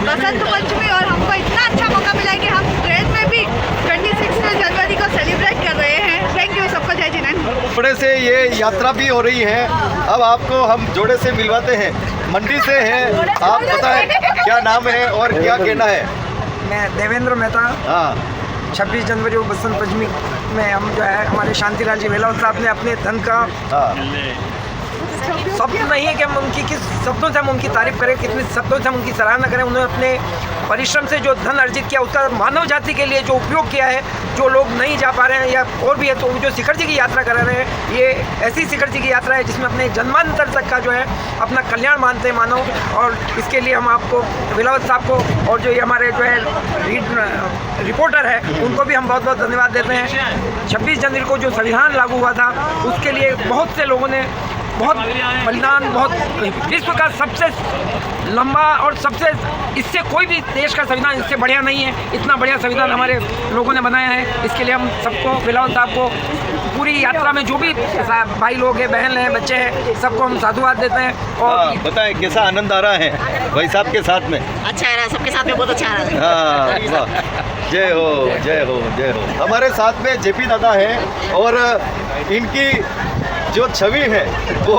बसंत पंचमी, और हमको इतना अच्छा मौका मिला है कि हम ट्रेन में भी 26 जनवरी को सेलिब्रेट कर रहे हैं। थैंक यू सबको, जय जिनेंद्र। जोड़े से ये यात्रा भी हो रही है। अब आपको हम जोड़े से मिलवाते हैं। मंडी से हैं आप, बताएं क्या नाम है और क्या कहना है? मैं देवेंद्र मेहता। हाँ, 26 जनवरी को बसंत पंचमी में हम जो है हमारे शांतिलाल जी वेलावत साहब ने अपने धन का शब्द नहीं है कि हम उनकी किस शब्दों से हम उनकी तारीफ करें, कितने शब्दों से हम उनकी सराहना करें। उन्होंने अपने परिश्रम से जो धन अर्जित किया उसका मानव जाति के लिए जो उपयोग किया है, जो लोग नहीं जा पा रहे हैं या और भी है, तो जो शिखर जी की यात्रा करा रहे हैं, ये ऐसी शिखर जी की यात्रा है जिसमें अपने जन्मांतर तक का जो है अपना कल्याण मानते हैं मानव। और इसके लिए हम आपको वेलावत साहब को और जो ये हमारे जो है रिपोर्टर है उनको भी हम बहुत बहुत धन्यवाद देते हैं। 26 जनवरी को जो संविधान लागू हुआ था उसके लिए बहुत से लोगों ने बहुत बलिदान, बहुत विश्व का सबसे लंबा और सबसे, इससे कोई भी देश का संविधान इससे बढ़िया नहीं है। इतना बढ़िया संविधान हमारे लोगों ने बनाया है। इसके लिए हम सबको, वेलावत साहब को, पूरी यात्रा में जो भी भाई लोग हैं, बहन हैं, बच्चे हैं, सबको हम साधुवाद देते हैं। और बताएं कैसा आनंद आ रहा है भाई साहब के साथ में? अच्छा आ रहा है, सबके साथ में बहुत अच्छा आ रहा है। हाँ, जय हो, जय हो, जय हो। हमारे साथ में जेपी दादा है और इनकी जो छवि है वो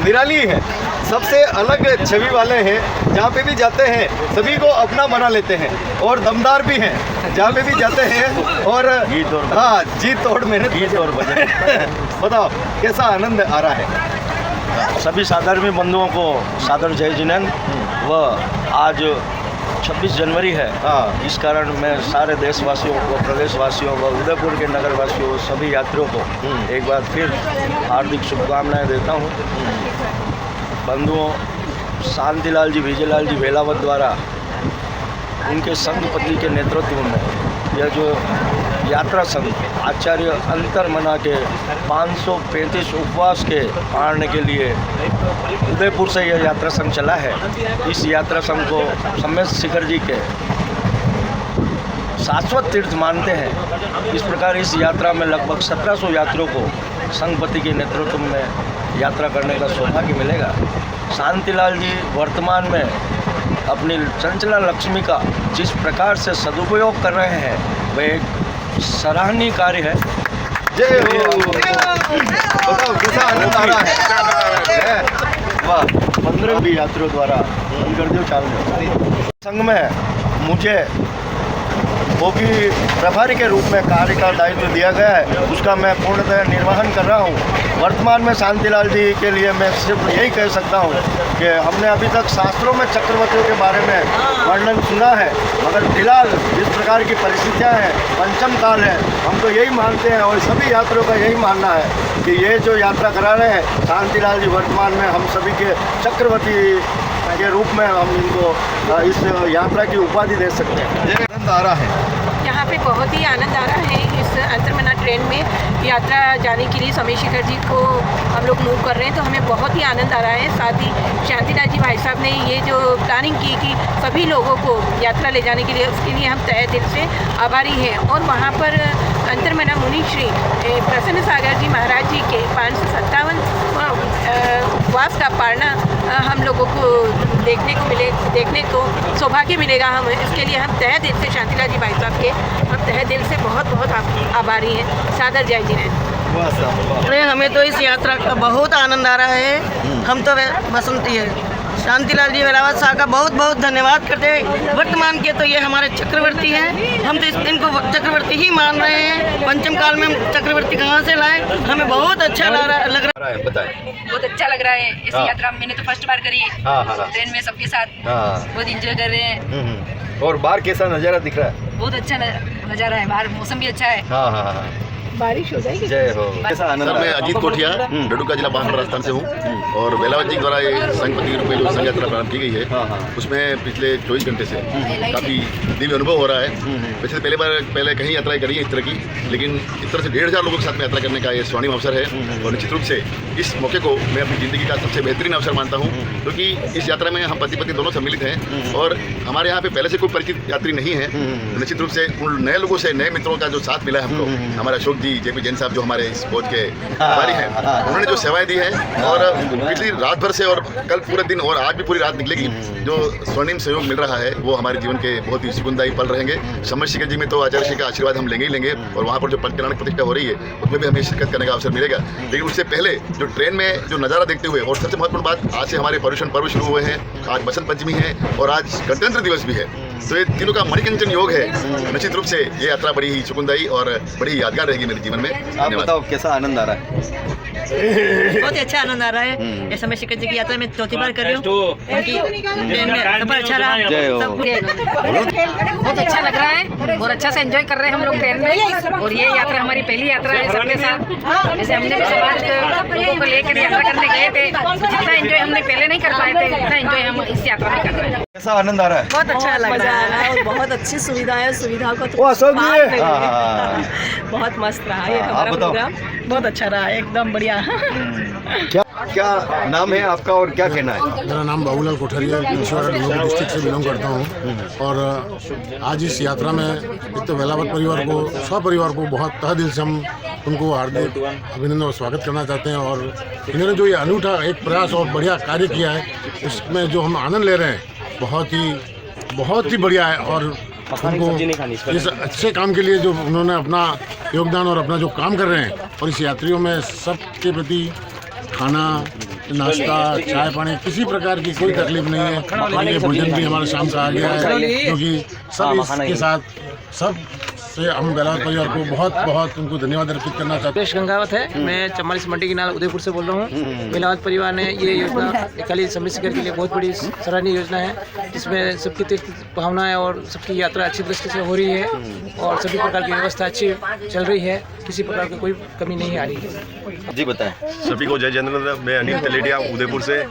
निराली है, सबसे अलग छवि वाले हैं। जहाँ पे भी जाते हैं सभी को अपना बना लेते हैं और दमदार भी हैं जहाँ पे भी जाते हैं। और हाँ, जी तोड़ मेहनत, जी तोड़ भजन। बताओ कैसा आनंद आ रहा है? सभी साधर्मी बंधुओं को सादर जय जिनेंद्र। वह आज 26 जनवरी है। इस कारण मैं सारे देशवासियों को, प्रदेशवासियों को, उदयपुर के नगरवासियों, सभी यात्रियों को एक बार फिर हार्दिक शुभकामनाएं देता हूं। बंधुओं, शांतिलाल जी, विजयलाल जी वेलावत द्वारा उनके संघपति के नेतृत्व में यह जो यात्रा संघ आचार्य अंतर मना के 535 उपवास के पारने के लिए उदयपुर से यह यात्रा संघ चला है। इस यात्रा संघ को समय शिखर जी के शाश्वत तीर्थ मानते हैं। इस प्रकार इस यात्रा में लगभग 1700 यात्रियों को संघपति के नेतृत्व में यात्रा करने का सौभाग्य मिलेगा। शांतिलाल जी वर्तमान में अपनी चंचला लक्ष्मी का जिस प्रकार से सदुपयोग कर रहे हैं वह एक सराहनीय कार्य है। जय हो। बताओ कैसा आनंद आ रहा है? वाह, 15 भी यात्रियों द्वारा गर्दियों चालने संघ में मुझे वो भी प्रभारी के रूप में कार्य का दायित्व दिया गया है, उसका मैं पूर्णतः निर्वहन कर रहा हूँ। वर्तमान में शांतिलाल जी के लिए मैं सिर्फ यही कह सकता हूँ कि हमने अभी तक शास्त्रों में चक्रवर्तियों के बारे में वर्णन सुना है, मगर फिलहाल जिस प्रकार की परिस्थितियाँ हैं, पंचम काल है, हम तो यही मानते हैं और सभी यात्रियों का यही मानना है कि ये जो यात्रा करा रहे हैं शांतिलाल जी, वर्तमान में हम सभी के चक्रवर्ती के रूप में हम इनको इस यात्रा की उपाधि दे सकते हैं। आनंद आ रहा है यहाँ पे, बहुत ही आनंद आ रहा है। इस अंतरमना ट्रेन में यात्रा जाने के लिए समय शिखर जी को हम लोग मूव कर रहे हैं, तो हमें बहुत ही आनंद आ रहा है। साथ ही शांतिलाल जी भाई साहब ने ये जो प्लानिंग की कि सभी लोगों को यात्रा ले जाने के लिए, उसके लिए हम तहे दिल से आभारी हैं। और वहाँ पर अंतरमना मुनि श्री प्रसन्न सागर जी महाराज जी के 557 का पारना हम लोगों को देखने को सौभाग्य मिलेगा। हम इसके लिए हम तहे दिल से शांतिलाल जी भाई साहब के हम तहे दिल से बहुत बहुत आभारी हैं। सादर जय जिनेन्द्र। हमें तो इस यात्रा का बहुत आनंद आ रहा है। हम तो बसंती है शांतिलाल जी वेलावत साहब का बहुत बहुत धन्यवाद करते हैं। वर्तमान के तो ये हमारे चक्रवर्ती हैं, हम तो इनको चक्रवर्ती ही मान रहे हैं। पंचम काल में हम चक्रवर्ती कहाँ से लाए, हमें बहुत अच्छा लग रहा है। बताएं। बहुत अच्छा लग रहा है इस यात्रा में। मैंने तो फर्स्ट बार करी ट्रेन में सबके साथ, बहुत एंजॉय कर रहे हैं। और बाहर कैसा नज़ारा दिख रहा है? बहुत अच्छा नज़ारा है, बाहर मौसम भी अच्छा है। बारिश हो जाएगी। जय हो। कैसा आनंद? सर, मैं अजीत कोठिया डडुका जिला बांसवाड़ा राजस्थान से हूँ और वेलावत जी द्वारा ये संघपति रूप में जो संघ यात्रा प्रारंभ की गई है उसमें पिछले 24 घंटे से काफ़ी दिव्य अनुभव हो रहा है। वैसे पहले कहीं यात्राएं करी है इस तरह की, लेकिन इस तरह से 1500 लोगों के साथ में यात्रा करने का ये स्वर्णिम अवसर है और निश्चित रूप से इस मौके को मैं अपनी ज़िंदगी का सबसे बेहतरीन अवसर मानता हूँ, क्योंकि इस यात्रा में हम पति पत्नी दोनों सम्मिलित हैं और हमारे यहाँ पे पहले से कोई परिचित यात्री नहीं है। निश्चित रूप से उन नए लोगों से, नए मित्रों का जो साथ मिला है हमको, हमारे अशोक जी, जेपी जैन साहब जो हमारे इस फौज के अधिकारी हैं, उन्होंने जो सेवाएं दी हैं और पिछली रात भर से और कल पूरे दिन और आज भी पूरी रात निकलेगी, जो स्वर्णिम सहयोग मिल रहा है वो हमारे जीवन के बहुत ही सुगंधदायी पल रहेंगे। सम्मेलन शिखर जी में तो आचार्य श्री का आशीर्वाद हम लेंगे ही लेंगे और वहाँ पर जो कल्याण प्रतिष्ठा हो रही है उसमें भी हमें शिरकत करने का अवसर मिलेगा। लेकिन उससे पहले जो ट्रेन में जो नज़ारा देखते हुए, और सबसे महत्वपूर्ण बात, आज से हमारे पर्युषण पर्व शुरू हुए हैं, आज बसंत पंचमी है और आज गणतंत्र दिवस भी है, तो ये तीनों का मणिकंचन योग है। निश्चित रूप से ये यात्रा बड़ी ही सुगंधदायी और बड़ी यादगार रहेगी मेरे जीवन में। आप बताओ कैसा आनंद आ रहा है? बहुत अच्छा आनंद आ रहा है। ये समय शिखर जी की यात्रा में चौथी बार कर रही हूँ। ट्रेन में सफर अच्छा रहा, बहुत अच्छा लग रहा है और अच्छा से एंजॉय कर रहे हैं हम लोग ट्रेन में। और ये यात्रा हमारी पहली यात्रा है सबके साथ। जैसे हमने भी समाज लोगों को लेकर यात्रा करने गए थे, जितना एंजॉय हमने पहले नहीं कर पाए थे उतना एंजॉय हम इस यात्रा में कर रहे हैं। कैसा आनंद आ रहा है? बहुत अच्छा लग रहा है और बहुत अच्छी सुविधा है। सुविधा को तो बहुत मस्त रहा ये हमारा प्रोग्राम, बहुत अच्छा रहा, एकदम बढ़िया। क्या नाम है आपका और क्या कहना है? मेरा नाम बाबूलाल कोठारिया डिस्ट्रिक्ट से बिलोंग करता हूँ और आज इस यात्रा में एक तो वेलावत परिवार को, सपरिवार को बहुत तहे दिल से हम उनको हार्दिक अभिनंदन और स्वागत करना चाहते हैं। और इन्होंने जो ये अनूठा एक प्रयास और बढ़िया कार्य किया है, इसमें जो हम आनंद ले रहे हैं बहुत ही बढ़िया है। और उनको इस अच्छे काम के लिए जो उन्होंने अपना योगदान और अपना जो काम कर रहे हैं, और इस यात्रियों में सबके प्रति खाना, नाश्ता, चाय पानी, किसी प्रकार की कोई तकलीफ नहीं है। ये भोजन भी हमारे शाम का आ गया है, क्योंकि सब इसके साथ सब से हम वेलावत परिवार को बहुत उनको धन्यवाद अर्पित करना चाहते हैं। गंगावत है, मैं 44 मंडी की नाल उदयपुर से बोल रहा हूँ। वेलावत परिवार ने ये योजना खाली समय शिखर के लिए बहुत बड़ी सराहनीय योजना है, जिसमें सबकी तीर्थ भावना है और सबकी यात्रा अच्छी दृष्टि से हो रही है और सभी प्रकार की व्यवस्था अच्छी चल रही है, किसी प्रकार की कोई कमी नहीं आ रही है। जी बताएं। सभी को जय जयेंद्र। मैं अनिल तलेडिया उदयपुर से।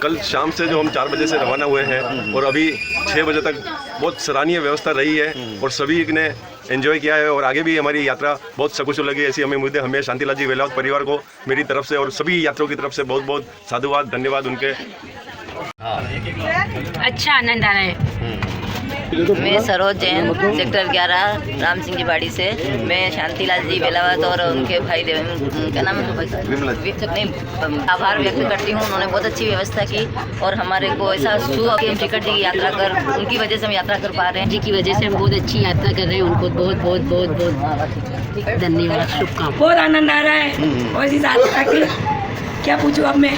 कल शाम से जो हम 4 बजे से रवाना हुए हैं और अभी 6 बजे तक बहुत सराहनीय व्यवस्था रही है और सभी ने एंजॉय किया है और आगे भी हमारी यात्रा बहुत सकुशल लगी, ऐसी हमें उम्मीद है। हमें शांतिलाल जी वेलावत परिवार को मेरी तरफ से और सभी यात्रियों की तरफ से बहुत साधुवाद, धन्यवाद उनके। अच्छा आनंद आ रहा है। मैं सरोज जैन सेक्टर 11 राम सिंह की बाड़ी से। मैं शांतिलाल जी वेलावत और उनके भाई उनका नाम आभार व्यक्त करती हूँ। उन्होंने बहुत अच्छी व्यवस्था की और हमारे को ऐसा हम शिखर जी की यात्रा कर, उनकी वजह से हम यात्रा कर पा रहे हैं। जी की वजह से हम बहुत अच्छी यात्रा कर रहे हैं, उनको बहुत धन्यवाद, शुभकामनाएं। बहुत आनंद आ रहा है और इस यात्रा के क्या पूछूं अब मैं,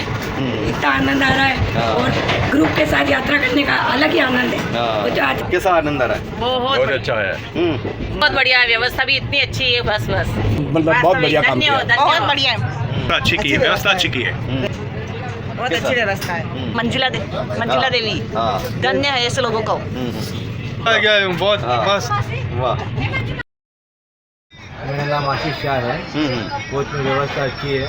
इतना आनंद आ रहा है और ग्रुप के साथ यात्रा करने का अलग ही आनंद है। तो आज कैसा आनंद आ रहा है? बहुत अच्छा है, बहुत बढ़िया है, व्यवस्था भी इतनी अच्छी है, बस मतलब बहुत बढ़िया काम किया, बहुत बढ़िया अच्छी की है व्यवस्था, अच्छी की है, बहुत अच्छी व्यवस्था है। मंजुला देवी धन्य है ऐसे लोगों को। बहुत मस्त। वाह। मेरा नाम आशीष शाह है। कोच में व्यवस्था अच्छी है,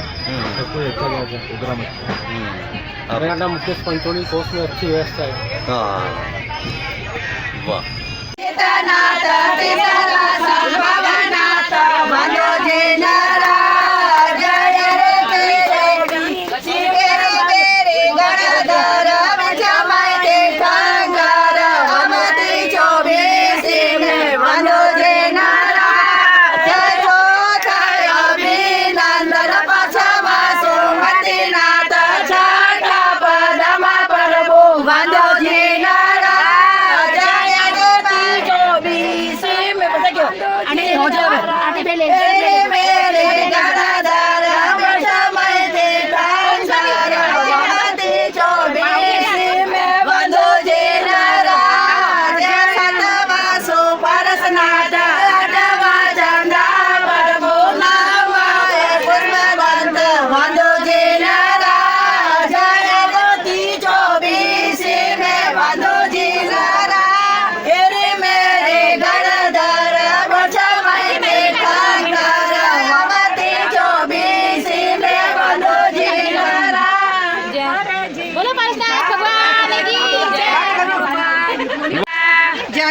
सब कुछ अच्छा प्रोग्राम अच्छा है। मेरा नाम मुकेश पंचोली, कोच में अच्छी व्यवस्था है। वाह।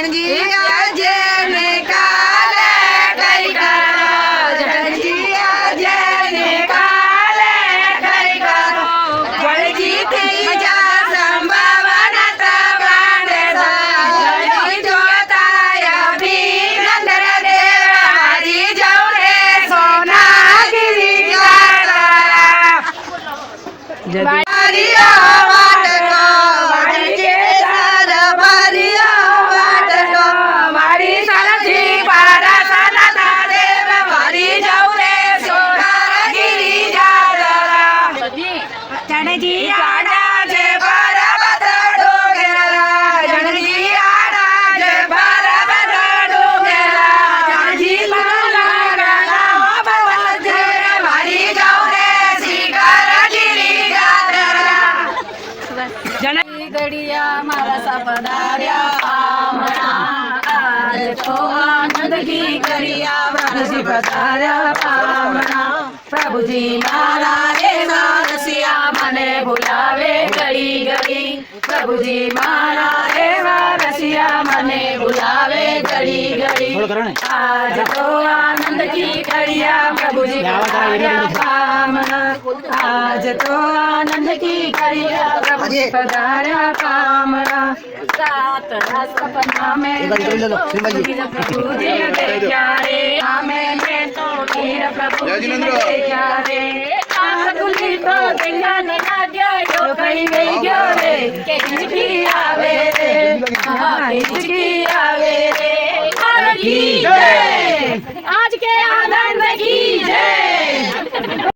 जनजिया जने काले कई करो जनजिया जने काले कई करो गणजी की जा संभावना तबांडे गणजी जोताया भी नंदर देवारी जौरे सोना गिरी बारिया वाटको वाटके सार बारिया वाटको मारी सालची पारा साला देव मारी जौरे सोना गिरी जादरा जनजी आडा जे बारा बदडो गेला जनजी आडा जे बारा बदडो गेला जनजी माला गाला बाबा मारी जौरे शिकार गिरी जननी गडिया मारा सपदार्या पामणा आज तो आनंद की करिया मानसी पधार्या पामणा प्रभु जी मारा रे रसिया मने बुलावे गड़ी गड़ी प्रभु जी मारा रे रसिया मने बुलावे गड़ी गड़ी आज तो आनंद की करिया प्रभु जी पधार्या पामणा आज तो आनंद की करिया प्रभु जी पधार्या पामणा सात सपना में प्रभु जी देखा रे हमें तो वीर प्रभु जी देखा रे आकुली तो देखा ना गया यो कहीं नहीं गयो रे के की आवे रे की आवे रे आज के आनंद की जय।